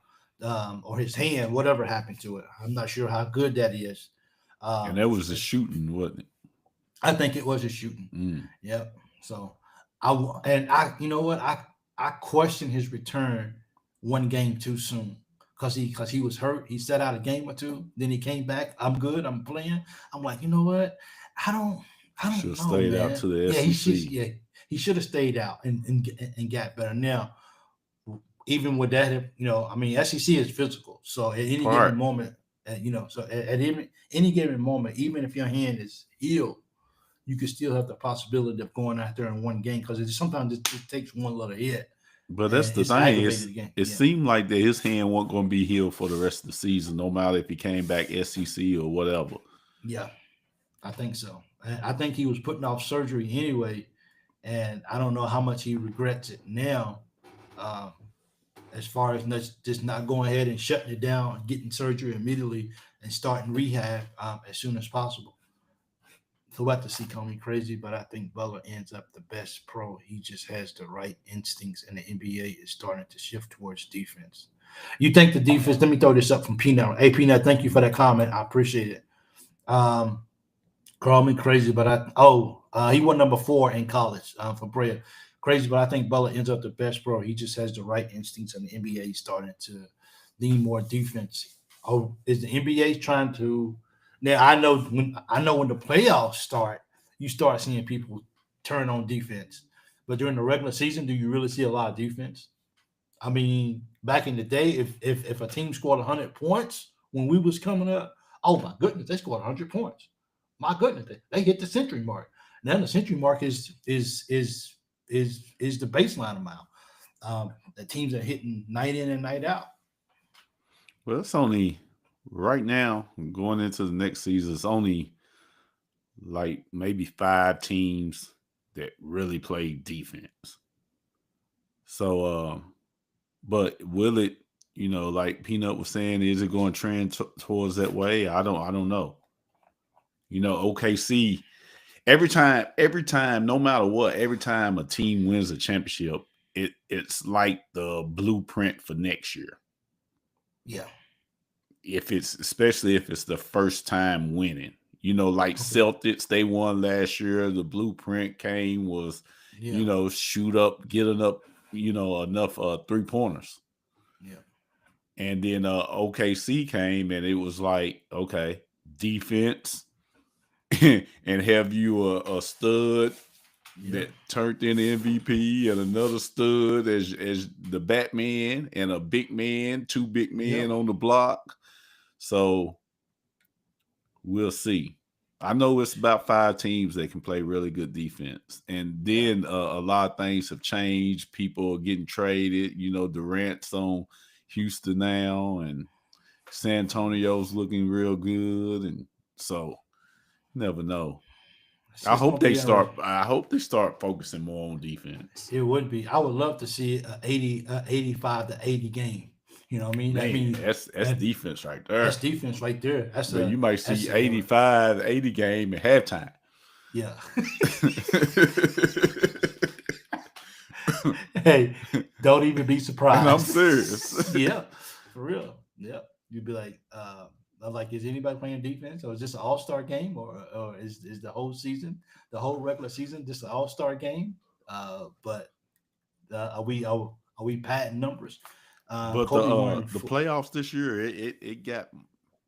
or his hand, whatever happened to it. I'm not sure how good that is. And Um, that was a shooting, wasn't it? I think it was a shooting. Mm. Yep. So you know what, I question his return one game too soon, because he was hurt. He sat out a game or two, then he came back. I'm good. I'm playing. I'm like, you know what? I don't. I Should don't have know, stayed out man. to the Yeah, he should. SEC. Yeah, he should have stayed out and got better. Now, even with that, I mean, SEC is physical. So at any given Part. moment, at any given moment, even if your hand is healed, you could still have the possibility of going out there in one game, because sometimes it just takes one little hit But that's and the it's thing. aggravated again. It Yeah, seemed like that his hand wasn't going to be healed for the rest of the season, no matter if he came back SEC or whatever. yeah, I think so. I think he was putting off surgery anyway, and I don't know how much he regrets it now. Um, as far as just not going ahead and shutting it down, getting surgery immediately, and starting rehab as soon as possible. So we'll have to see. Call me crazy, but I think Butler ends up the best pro. He just has the right instincts, and the NBA is starting to shift towards defense. You think the defense? Let me throw this up from Peanut. Hey, Peanut, thank you for that comment. I appreciate it. Um, Call me crazy, but he won number 4 in college for Bryant. Crazy, but I think Butler ends up the best pro. He just has the right instincts, and the NBA is starting to lean more defense. Oh, is the NBA trying to? Now I know when the playoffs start, you start seeing people turn on defense. But during the regular season, do you really see a lot of defense? I mean, back in the day, if a team scored 100 points when we was coming up, oh my goodness, they scored 100 points. My goodness, they hit the century mark. Now the century mark is the baseline amount. The teams are hitting night in and night out. Well, it's only right now going into the next season. It's only like maybe 5 teams that really play defense. So, but will it? Like Peanut was saying, is it going to trend towards that way? I don't know. OKC every time, no matter what, every time a team wins a championship, it's like the blueprint for next year. Yeah. Especially if it's the first time winning. Like Okay. Celtics, they won last year. The blueprint was, Yeah. shoot up, getting up, enough 3-pointers. Yeah. And then OKC came and it was like, okay, defense and have you a stud Yeah. that turned into MVP and another stud as the Batman and a big man, 2 big men Yep. on the block. So we'll see. I know it's about 5 teams that can play really good defense. And then a lot of things have changed. People are getting traded. You know, Durant's on Houston now, and San Antonio's looking real good. And so never know. I hope they start focusing more on defense. It would be. I would love to see a 85 to 80 game. You know what I mean? Man, I mean, that's defense right there. That's defense right there. But you might see 85, 80 game at halftime. Yeah. Hey, don't even be surprised. And I'm serious. Yeah, for real. Yeah. You'd be like, is anybody playing defense? Or is this an all-star game? Or is the whole season, the whole regular season, just an all-star game? But are we padding numbers? But the playoffs this year,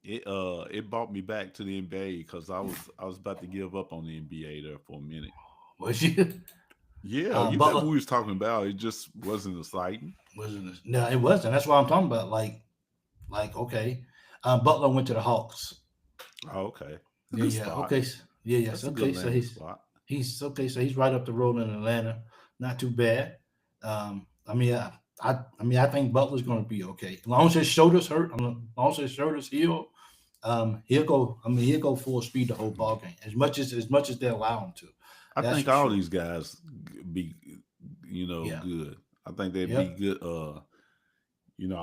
it brought me back to the NBA because I was about to give up on the NBA there for a minute. Was you? Yeah, you know what we was talking about. It just wasn't exciting. No, it wasn't. That's what I'm talking about. Like okay, Butler went to the Hawks. Oh, okay. Yeah. Okay. Yeah. Okay. So he's okay. So he's right up the road in Atlanta. Not too bad. I think Butler's going to be okay. As long as his shoulders hurt, as long as his shoulders heal, he'll go full speed the whole ball game as much as they allow him to. I think all these guys be, good. I think they'd be good. I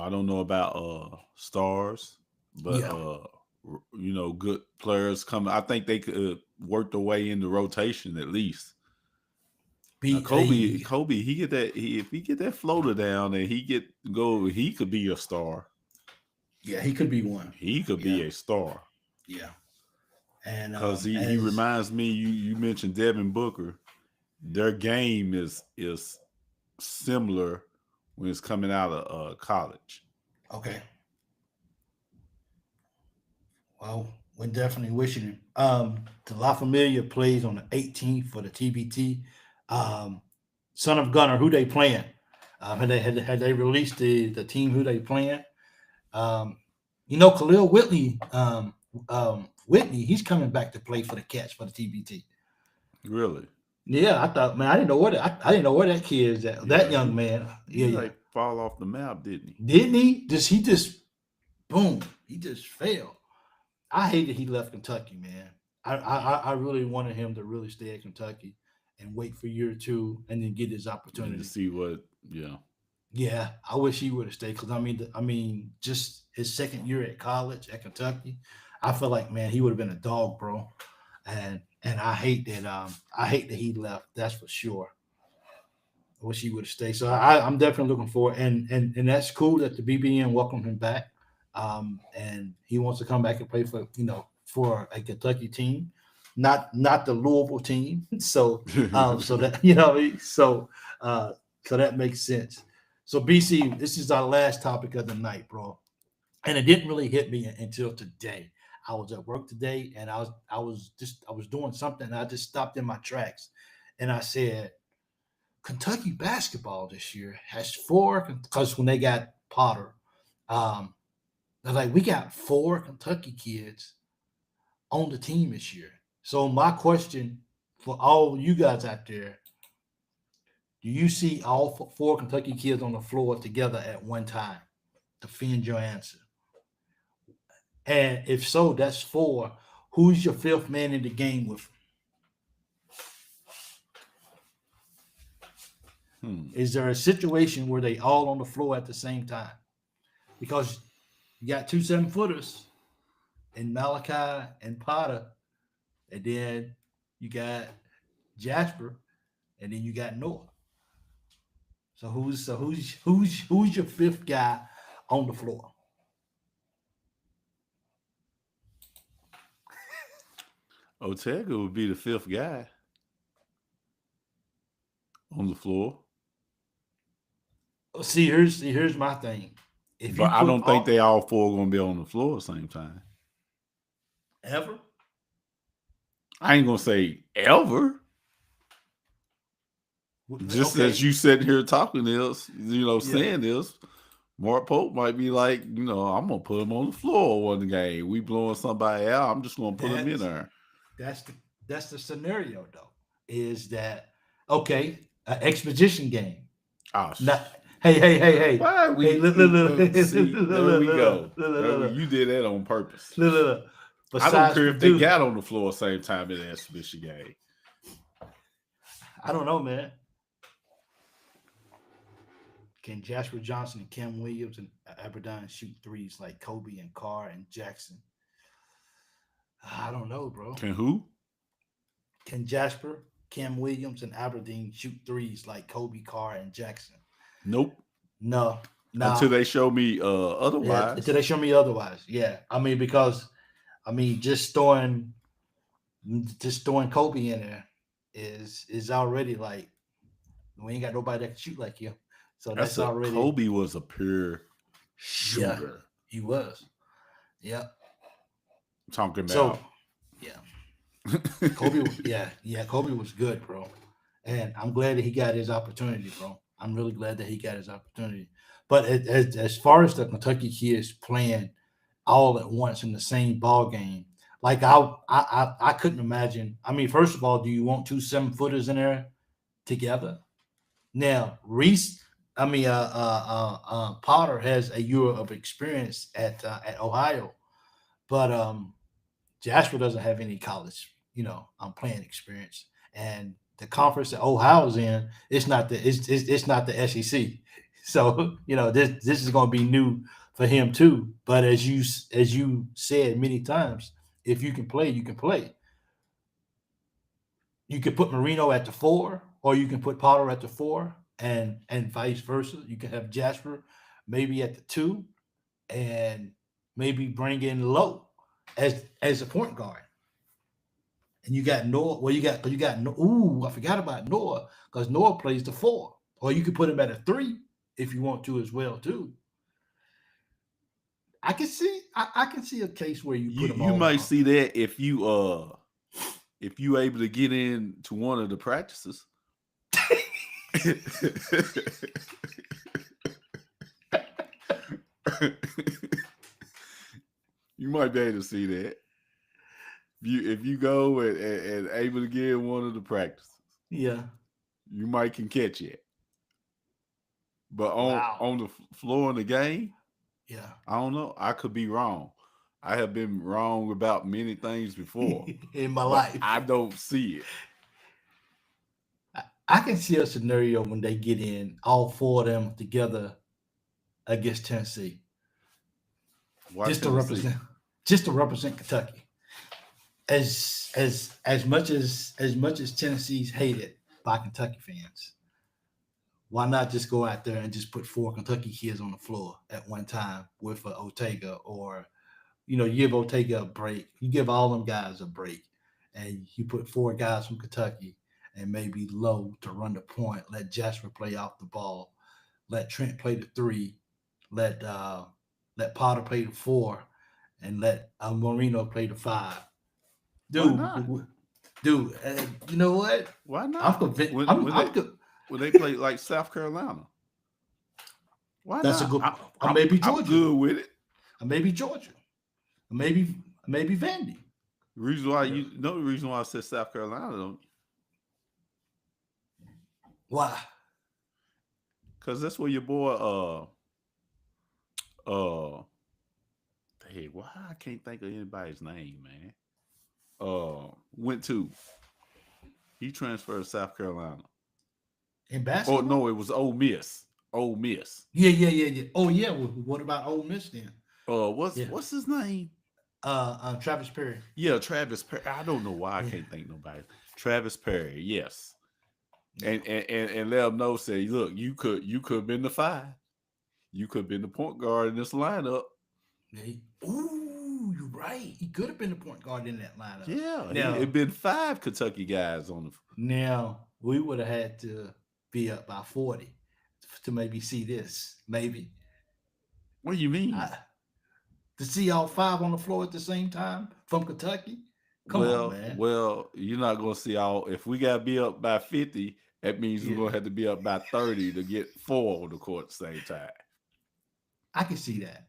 don't know about stars, but good players coming. I think they could work their way in the rotation at least. Kobe, he get that. If he get that floater down and he could be a star. Yeah, he could be one. He could be a star. Yeah, and because he reminds me. You mentioned Devin Booker. Their game is similar when it's coming out of college. Okay. Well, we're definitely wishing him. The La Familia plays on the 18th for the TBT. Son of Gunner, who they playing? Had they released the team who they playing? Khalil Whitney, he's coming back to play for the Cats for the TBT. Really? Yeah, I thought, man, I didn't know where that kid is at. Yeah, that young man. He fall off the map, didn't he? Didn't he? Boom. He just fell. I hate that he left Kentucky, man. I really wanted him to really stay at Kentucky and wait for a year or two and then get his opportunity. To see what, yeah. Yeah, I wish he would have stayed because I mean, just his second year at college at Kentucky, I feel like, man, he would have been a dog, bro. And I hate that he left. That's for sure. I wish he would have stayed. So I'm definitely looking forward, and that's cool that the BBN welcomed him back. And he wants to come back and play for a Kentucky team, not the Louisville team. So so that so that makes sense. So BC, this is our last topic of the night, bro, and it didn't really hit me until today. I was at work today, and I was doing something, and I just stopped in my tracks, and I said, Kentucky basketball this year has 4, because when they got Potter, they're like, we got 4 Kentucky kids on the team this year. So my question for all you guys out there, do you see all 4 Kentucky kids on the floor together at one time? Defend your answer. And if so, that's 4. Who's your 5th man in the game with? Is there a situation where they all on the floor at the same time? Because you got 2 7-footers in Malachi and Potter, and then you got Jasper, and then you got Noah. So who's your 5th guy on the floor? Otega would be the 5th guy on the floor. See, here's my thing. But I don't think they all 4 are going to be on the floor at the same time. Ever? I ain't going to say ever. Just as you sitting here talking this, saying this, Mark Pope might be like, I'm gonna put him on the floor one game. We blowing somebody out. I'm just gonna put him in That's there. that's the that's the scenario though. Is that okay? An exposition game. Oh, Not hey. why Hey, we look, look, look, look, see? look, There we look, go. look, look, look, You did that on purpose. look. I don't Besides care if they Purdue, got on the floor same time in the exhibition game. I don't know, man. Can Jasper Johnson and Cam Williams and Aberdeen shoot threes like Kobe and Carr and Jackson? I don't know, bro. Can who? Can Jasper, Cam Williams, and Aberdeen shoot threes like Kobe, Carr, and Jackson? Nope. No. Until they show me Yeah, otherwise. until they show me otherwise. Yeah. Because just throwing Kobe in there is already like we ain't got nobody that can shoot like you. So that's already Kobe was a pure shooter. Yeah, he was. Yep. Talking about So yeah. Kobe Kobe was good, bro. And I'm glad that he got his opportunity, bro. I'm really glad that he got his opportunity. But as far as the Kentucky kids playing all at once in the same ball game, like I couldn't imagine. First of all, do you want 2 7-footers in there together? Now, Potter has a year of experience at Ohio, but Jasper doesn't have any college, playing experience, and the conference that Ohio's in, it's not the SEC. So this is going to be new for him too. But as you said many times, if you can play, you can play. You can put Marino at the 4, or you can put Potter at the 4, and vice versa. You can have Jasper maybe at the 2, and maybe bring in Lowe as a point guard. And you got Noah. Well, you got I forgot about Noah, because Noah plays the 4, or you could put him at a 3 if you want to as well too. I can see a case where you put him. You might see that if you able to get into one of the practices. You might be able to see that. If you go and able to get in one of the practices, yeah, you might can catch it. But on the floor in the game, yeah, I don't know. I could be wrong. I have been wrong about many things before in my life. I don't see it. I can see a scenario when they get in all 4 of them together against Tennessee. Just to represent Kentucky. As much as Tennessee's hated by Kentucky fans, why not just go out there and just put 4 Kentucky kids on the floor at one time with Ortega, or you give Ortega a break. You give all them guys a break, and you put 4 guys from Kentucky and maybe Lowe to run the point. Let Jasper play off the ball. Let Trent play the 3. Let Potter play the 4, and let Marino play the 5. Dude, you know what? Why not? I'm convinced. When they play like South Carolina, why That's not? a good. Maybe Georgia. I'm good with it. Maybe Georgia. Maybe Vandy. The reason why the reason why I said South Carolina, don't you? Why? Because that's where your boy hey, why I can't think of anybody's name, man. Went to. He transferred to South Carolina. In basketball? Oh no, it was Ole Miss. Ole Miss. Yeah. Oh yeah. Well, what about Ole Miss then? What's his name? Travis Perry. Yeah, Travis Perry. I don't know why I can't think nobody. Travis Perry, yes. And let him know, say, look, you could have been the 5. You could have been the point guard in this lineup. You're right. He could have been the point guard in that lineup. Yeah, it'd been 5 Kentucky guys on the. Now we would have had to be up by 40 to maybe see this. Maybe. What do you mean? To see all 5 on the floor at the same time from Kentucky? Come on, man. Well, you're not going to see all. If we got to be up by 50, that means we're going to have to be up by 30 to get 4 on the court at the same time. I can see that.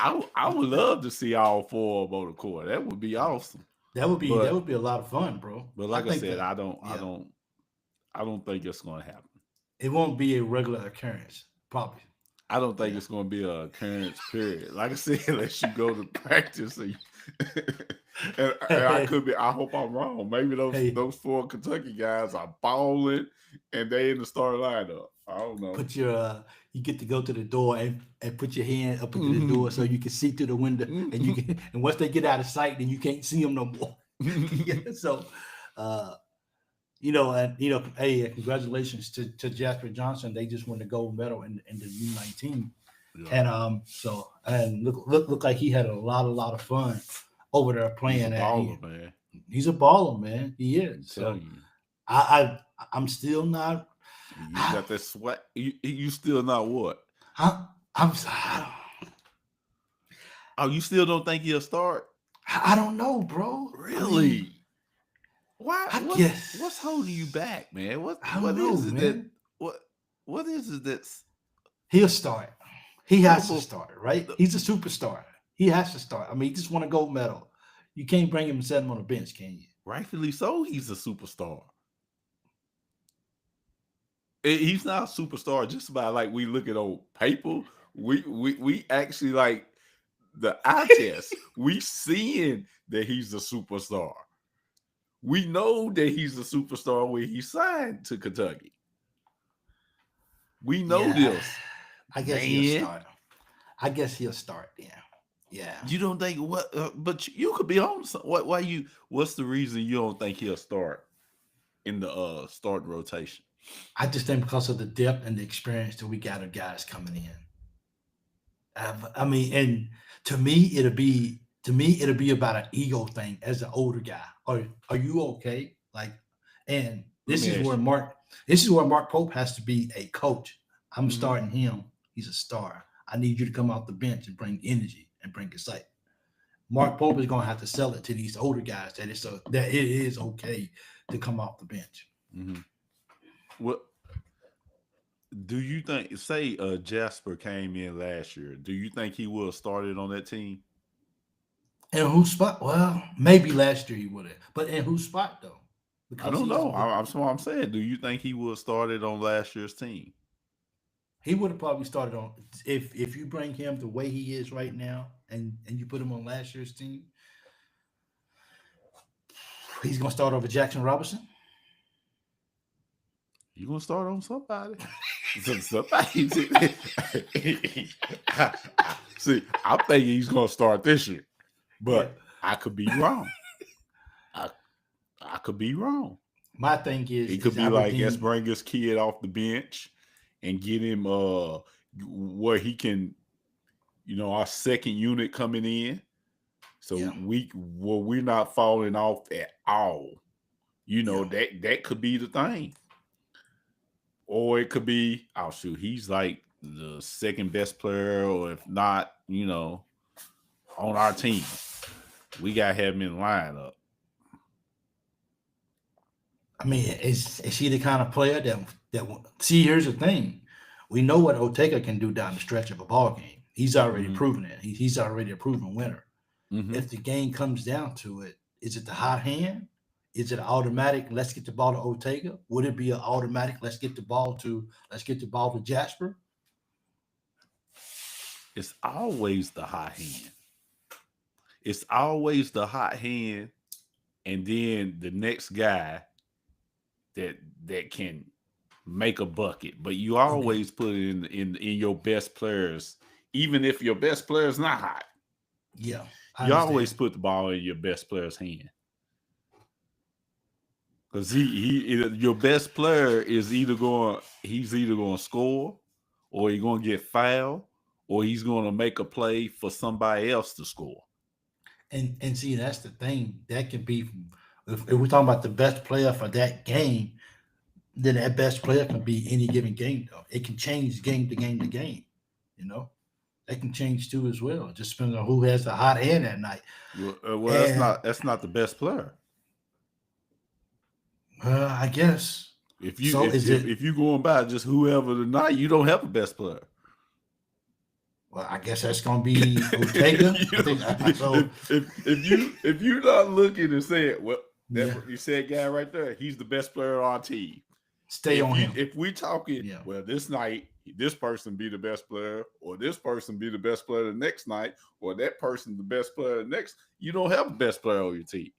I would love to see all four of them on the court. That would be awesome. That would be a lot of fun, bro. But like I said, that, I don't think it's going to happen. It won't be a regular occurrence, probably. I don't think it's going to be a occurrence. Period. Like I said, unless you go to practice, and I could be. I hope I'm wrong. Maybe those four Kentucky guys are balling, and they in the starting lineup. I don't know. Put your you get to go to the door and put your hand up into the door so you can see through the window, and you can. And once they get out of sight, then you can't see them no more. So, hey, congratulations to Jasper Johnson. They just won the gold medal in the U19, and look like he had a lot of fun over there playing. He's a baller, man. He is. So I'm still not. You got that sweat. You still not what? You still don't think he'll start? I don't know, bro. Really? Why? Guess. What's holding you back, man? What is it that's he'll start? He has to start, right? He's a superstar. He has to start. I mean, he just won a gold medal. You can't bring him and set him on the bench, can you? Rightfully so. He's a superstar. He's not a superstar just by like we look at old paper. We actually like the eye test. We seeing that he's a superstar. We know that he's a superstar when he signed to Kentucky. We know this. I guess he'll start. I guess he'll start. Yeah. You don't think what? But you could be on. What's the reason you don't think he'll start in the start rotation? I just think because of the depth and the experience that we got of guys coming in. I mean, and to me, it'll be about an ego thing as an older guy. Are you okay? Like, and this is where Mark Pope has to be a coach. I'm starting him. He's a star. I need you to come off the bench and bring energy and bring excitement. Mark Pope is going to have to sell it to these older guys that it is okay to come off the bench. Mm-hmm. What do you think? Say Jasper came in last year. Do you think he would have started on that team? In whose spot? Well, maybe last year he would have, but in whose spot though? Because I don't know. I'm saying. Do you think he would have started on last year's team? He would have probably started on if you bring him the way he is right now, and you put him on last year's team. He's gonna start over Jackson Robinson. You gonna start on somebody? See, I'm thinking he's gonna start this year, but I could be wrong. I could be wrong. My thing is, it could be like, let's bring this kid off the bench and get him where he can, our second unit coming in, so we're not falling off at all. That could be the thing. Or it could be, he's like the second best player, or if not, on our team. We got to have him in the lineup. I mean, is he the kind of player that see, here's the thing. We know what Ortega can do down the stretch of a ball game. He's already proven it. He's already a proven winner. Mm-hmm. If the game comes down to it, is it the hot hand? Is it automatic? Let's get the ball to Ortega. Would it be an automatic? Let's get the ball to Jasper. It's always the hot hand. It's always the hot hand, and then the next guy that can make a bucket. But you always put it in your best players, even if your best player is not hot. Yeah, you always put the ball in your best player's hand. Because your best player is either going to score, or he's going to get fouled, or he's going to make a play for somebody else to score. And see, that's the thing. That can be, if we're talking about the best player for that game, then that best player can be any given game. Though it can change game to game to game. That can change too as well. It just depends on who has the hot hand that night. That's not the best player. I guess if you're going by just whoever tonight, you don't have a best player. Well, I guess that's gonna be Ortega. If you're not looking and saying, well, Yeah. you said guy right there, he's the best player on our team. Stay on him. If we talking, Yeah. well, this night this person be the best player, or this person be the best player the next night, or that person the best player the next, you don't have the best player on your team.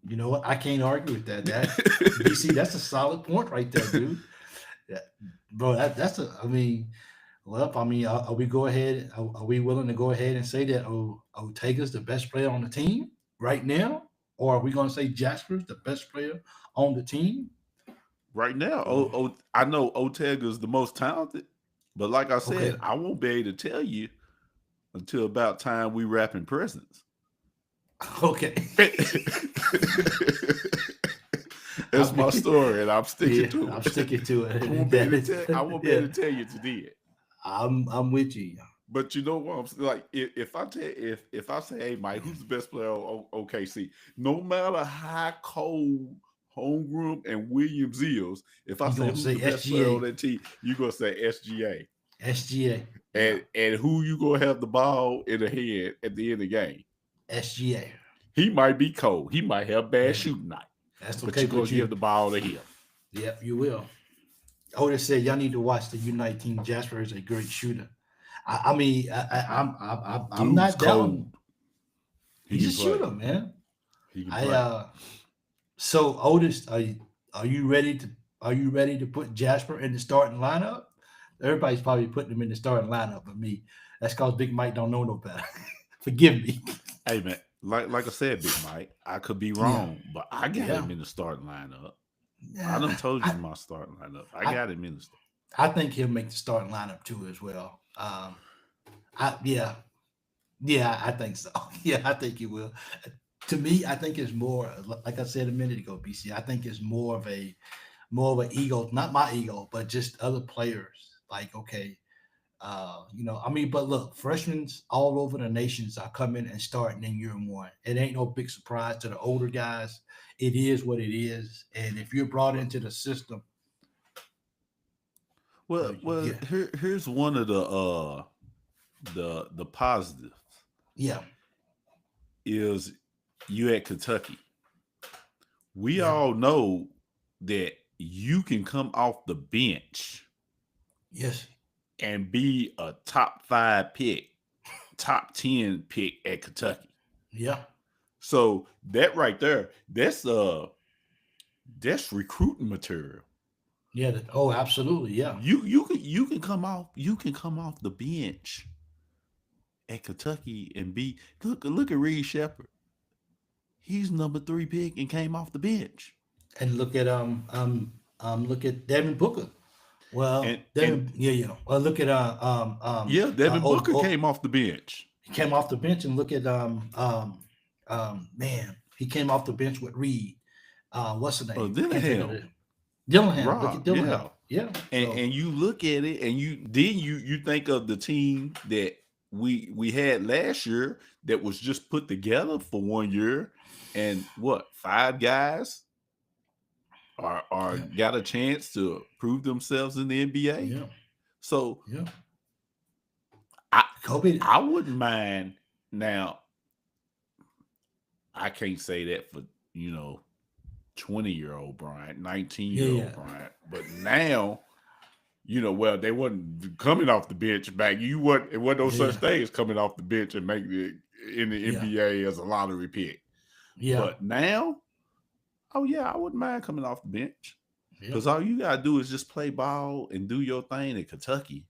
You know what? I can't argue with that. BC, that's a solid point right there, dude. Yeah, bro, that's a. I mean, well, are we go ahead? Are we willing to go ahead and say that Ortega's the best player on the team right now, or are we going to say Jasper's the best player on the team right now? I know Ortega's the most talented, but like I said, I won't be able to tell you until about time we wrapping presents. Okay. That's my story, and I'm sticking to it. I'm sticking to it. I won't be able to tell you today. I'm with you. But you know what? I'm like, if I say, hey, Mike, who's the best player on OKC? No matter how cold Holmgren and Williams is, if I say who's the best player on that team, you're gonna say SGA. SGA. And who you gonna have the ball in the head at the end of the game? SGA. He might be cold. He might have bad shooting night. That's okay. But you're gonna give the ball to him. Yep, you will. Otis said, "Y'all need to watch the Unite team. Jasper is a great shooter." I'm not down. He's a shooter, man. So Otis, are you ready to put Jasper in the starting lineup? Everybody's probably putting him in the starting lineup, but me. That's because Big Mike don't know no better. Forgive me. Hey man, like I said, Big Mike, I could be wrong, but I got him in the starting lineup. I done told you my starting lineup. I got him in the starting. I think he'll make the starting lineup too as well. I think so. Yeah, I think he will. To me, I think it's more like I said a minute ago, BC. I think it's more of an ego, not my ego, but just other players. Like, okay, but look, freshmen all over the nations are coming and starting in year one. It ain't no big surprise to the older guys. It is what it is, and if you're brought into the system, here's one of the positives. Yeah, is you at Kentucky. We all know that you can come off the bench, yes, and be a top 5 pick, top 10 pick at Kentucky. Yeah. So that right there, that's recruiting material. Yeah. Absolutely. Yeah. You can come off the bench at Kentucky and be look at Reed Shepherd. He's number 3 pick and came off the bench. And look at Devin Booker. Well, Well, look at Devin Booker came off the bench. He came off the bench, and look at he came off the bench with Reed. What's the name? Dillingham. Look at Dillingham. Yeah. And you look at it, and you think of the team that we had last year that was just put together for 1 year, and 5 guys are got a chance to prove themselves in the NBA. Yeah. So I wouldn't mind. Now I can't say that for 20-year-old Bryant, 19-year-old Bryant, but now they wasn't coming off the bench back. It wasn't no such thing as coming off the bench and make it in the NBA as a lottery pick. Yeah. But now, I wouldn't mind coming off the bench because all you gotta do is just play ball and do your thing at Kentucky.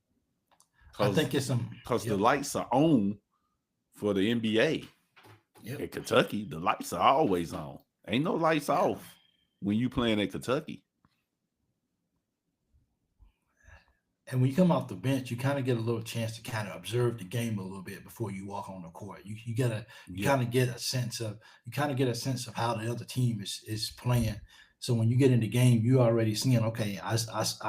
I think it's because the lights are on for the NBA. At Kentucky, the lights are always on. Ain't no lights off when you playing at Kentucky. And when you come off the bench, you kind of get a little chance to kind of observe the game a little bit before you walk on the court. You kind of get a sense of how the other team is playing. So when you get in the game, you already seeing, okay, I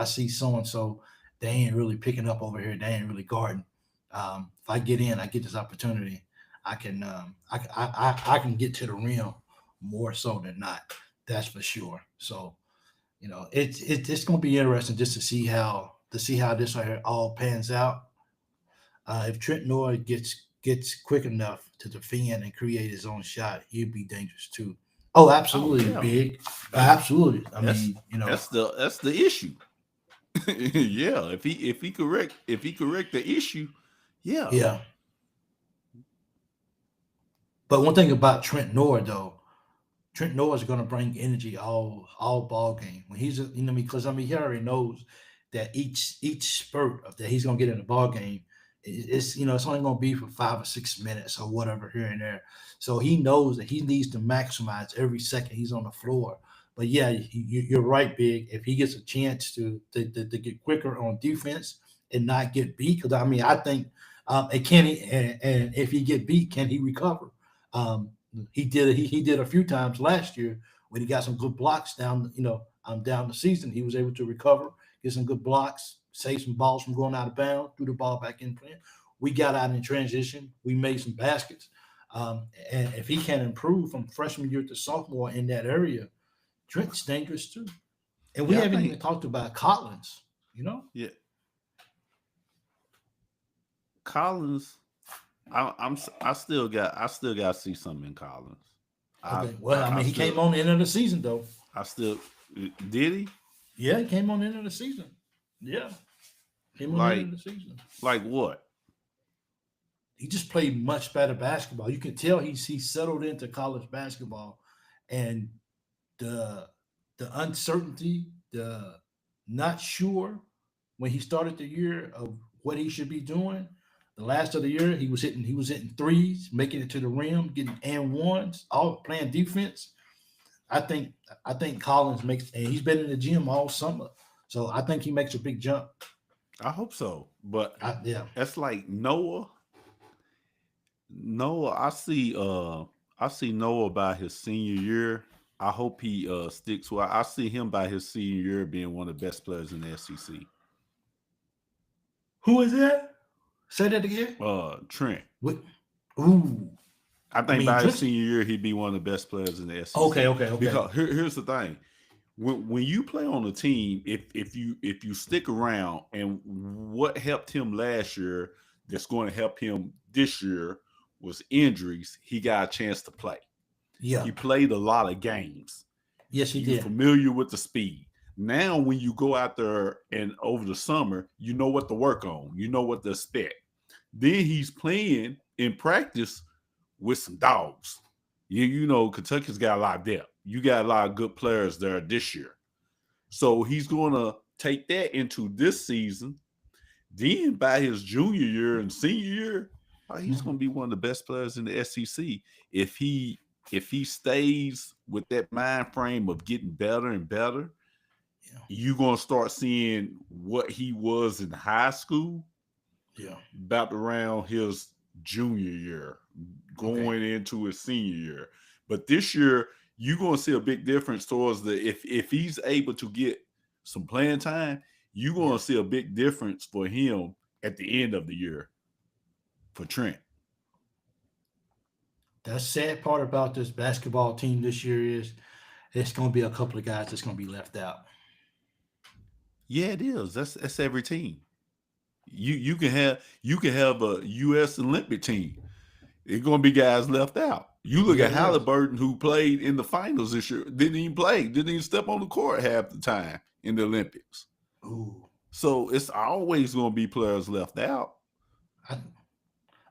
see so and so, they ain't really picking up over here, they ain't really guarding. If I get in, I get this opportunity, I can get to the rim more so than not. That's for sure. So it's going to be interesting just to see how this all pans out. If Trent Noah gets quick enough to defend and create his own shot, he'd be dangerous too. Oh, Oh absolutely, yeah, big. that's Absolutely. I that's mean, you know, that's the issue. Yeah, if he correct the issue, yeah, yeah. But one thing about Trent Noah though, Trent Noah is going to bring energy all ball game when he's because I mean he already knows that each spurt of that he's going to get in the ball game it's it's only going to be for 5 or 6 minutes or whatever here and there. So he knows that he needs to maximize every second he's on the floor. But yeah, you're right, big. If he gets a chance to get quicker on defense and not get beat, because I mean I think and can he and if he get beat, can he recover? Um, he did a few times last year when he got some good blocks down, down the season. He was able to recover, get some good blocks, save some balls from going out of bounds, threw the ball back in play. We got out in transition. We made some baskets. And if he can improve from freshman year to sophomore in that area, Trent's dangerous too. And we yeah. I haven't even think talked about Collins, you know? yeah, Collins. I still got to see something in Collins. I Okay. Well, I I mean, he still came on the end of the season, though. I still did he Yeah, he came on the end of the season. Yeah, came on the end of like the season. what? He just played much better basketball. You can tell he settled into college basketball, and the the uncertainty, the not sure when he started the year of what he should be doing. The last of the year, he was hitting threes, making it to the rim, getting and ones, all playing defense. I think I think Collins makes, and he's been in the gym all summer, so I think he makes a big jump. I hope so, but Yeah, that's like Noah. Noah, I see Noah by his senior year. I hope he sticks well. I see him by his senior year being one of the best players in the SEC. who is that? Say that again. Trent. What? Ooh, I I think mean, by his Trent. senior year he'd be one of the best players in the Okay, SEC. okay, okay. Because here's the thing: when you play on a team, if you stick around, and what helped him last year that's going to help him this year was injuries. He got a chance to play. Yeah. He played a lot of games. Yes, he You did. familiar with the speed. Now, when you go out there and over the summer, you know what to work on. You know what to expect. Then he's playing in practice with some dogs. You know, Kentucky's got a lot of depth. You got a lot of good players there this year. So he's going to take that into this season. Then by his junior year and senior year, he's Mhm. going to be one of the best players in the SEC. If he stays with that mind frame of getting better and better, Yeah, you're going to start seeing what he was in high school yeah. about around his junior year, Okay. going into his senior year. But this year, you're going to see a big difference towards the if he's able to get some playing time, you're going Yeah. to see a big difference for him at the end of the year for Trent. The sad part about this basketball team this year is it's going to be a couple of guys that's going to be left out. Yeah, it is. That's every team. You can have a U.S. Olympic team. It's going to be guys left out. You look Yeah, at it is. Halliburton, who played in the finals this year, didn't even play, didn't even step on the court half the time in the Olympics. Ooh, So it's always going to be players left out, I,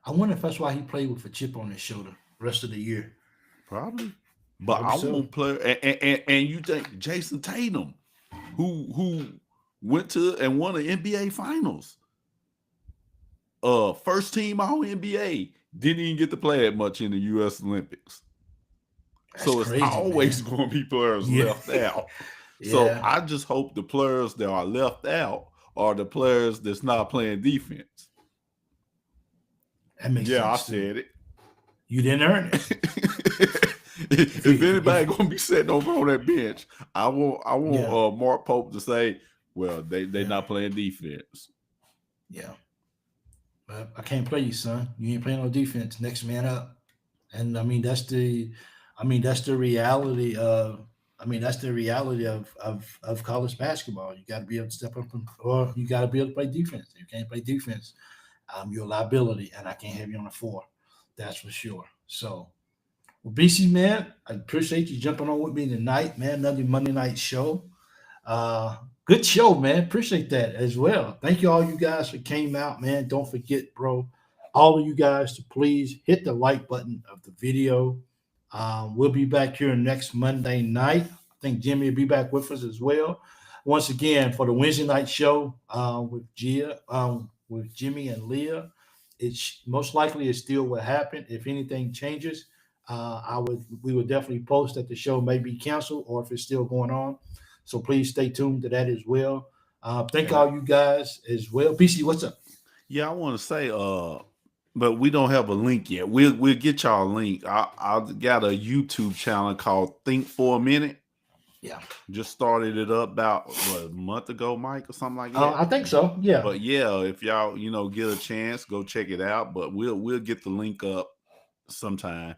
I wonder if that's why he played with a chip on his shoulder the rest of the year. probably. But Probably I so. want player, and you think Jason Tatum, who went to and won the NBA Finals, first team All NBA, didn't even get to play that much in the U.S. Olympics. That's So it's crazy, always man. going to be players Yeah, left out. So yeah. I just hope the players that are left out are the players that's not playing defense. That makes Yeah, I sense too. said it. You didn't earn it. If If you, anybody gonna be sitting over on that bench, I want yeah, Mark Pope to say, well, they yeah, not playing defense. yeah. But I can't play you, son. You ain't playing no defense. Next man up. And that's the reality of, that's the reality of college basketball. You got to be able to step up, or you got to be able to play defense. You can't play defense. you're a liability, and I can't have you on the floor. That's for sure. So, well, BC man, I appreciate you jumping on with me tonight, man. Another Monday night show. Uh, Good show, man. Appreciate that as well. Thank you all you guys who came out, man. Don't forget, bro, all of you guys to please hit the like button of the video. We'll be back here next Monday night. I think Jimmy will be back with us as well. Once again, for the Wednesday night show with Jimmy and Leah, it's most likely it still will happen. If anything changes, we would definitely post that the show may be canceled or if it's still going on. So please stay tuned to that as well. Thank all you guys as well. PC, what's up? Yeah, I want to say, but we don't have a link yet. We'll get y'all a link. I got a YouTube channel called Think for a Minute. Yeah, just started it up about a month ago, Mike, or something like that. I think so. Yeah, but yeah, if y'all get a chance, go check it out. But we'll get the link up sometime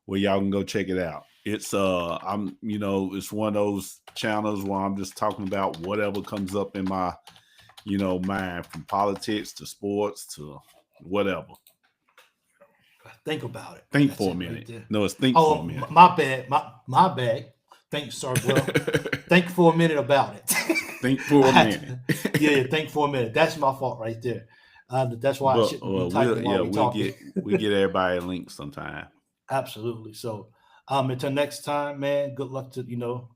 where y'all can go check it out. It's it's one of those channels where I'm just talking about whatever comes up in my mind, from politics to sports to whatever. Think about it. Think for a minute. Right, no, it's think for a minute. My bad. My bad. Sorry, well, think for a minute about it. Think for a minute. Yeah, think for a minute. That's my fault right there. That's why I shouldn't be typing while we're talking. we get everybody a link sometime. Absolutely. So until next time, man, good luck to to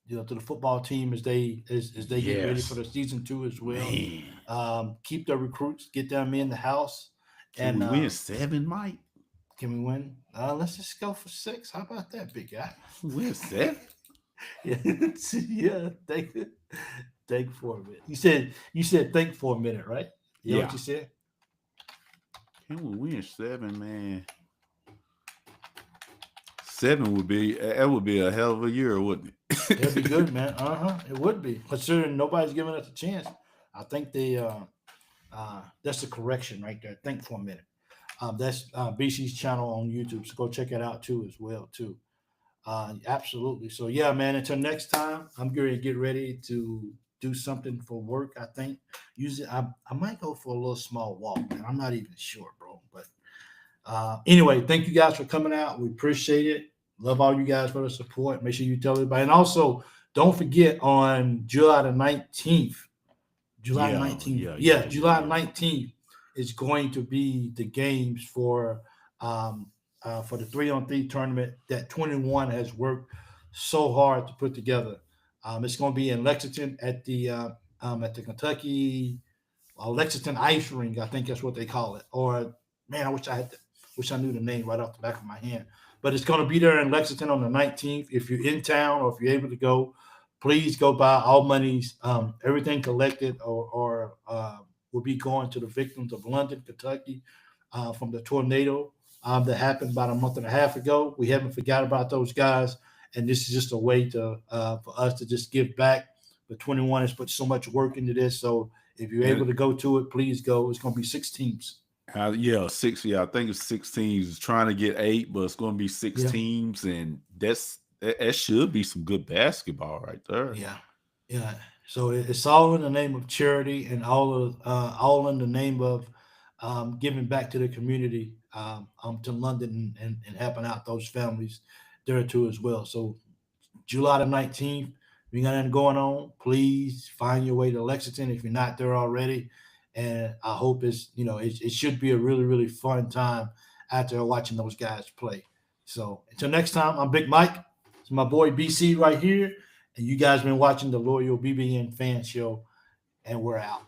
the football team as they get ready for the season 2 as well. Keep the recruits, get them in the house. Can we win 7, Mike? Can we win? Let's just go for 6. How about that, big guy? Win 7? Yeah. Think for a minute. You said think for a minute, right? Yeah. What you said? Can we win 7, man? 7 would be a hell of a year, wouldn't it? It'd be good, man. It would be. Considering nobody's giving us a chance, I think that's the correction right there. Think for a minute. That's BC's channel on YouTube, so go check it out too as well too. Absolutely. So yeah, man. Until next time, I'm going to get ready to do something for work. I think usually I might go for a little small walk, man. I'm not even sure, bro. But anyway, thank you guys for coming out. We appreciate it. Love all you guys for the support. Make sure you tell everybody, and also don't forget on July the 19th. July 19th is going to be the games for the 3-on-3 tournament that 21 has worked so hard to put together. It's going to be in Lexington at the Kentucky Lexington Ice Rink. I think that's what they call it. Or man, I wish I knew the name right off the back of my hand. But it's going to be there in Lexington on the 19th. If you're in town or if you're able to go, please go by. All monies, everything collected or will be going to the victims of London, Kentucky, from the tornado that happened about a month and a half ago. We haven't forgot about those guys, and this is just a way for us to just give back. But 21 has put so much work into this, so if you're able to go to it, please go. It's going to be 6 teams. 6. Yeah, I think it's 6 teams. It's trying to get 8, but it's going to be 6 teams, and that should be some good basketball right there. Yeah. So it's all in the name of charity and all in the name of giving back to the community, to London and helping out those families there too as well. So July the 19th, we got anything going on, please find your way to Lexington if you're not there already. And I hope it should be a really, really fun time after watching those guys play. So until next time, I'm Big Mike. It's my boy BC right here. And you guys been watching the Loyal BBN Fan Show. And we're out.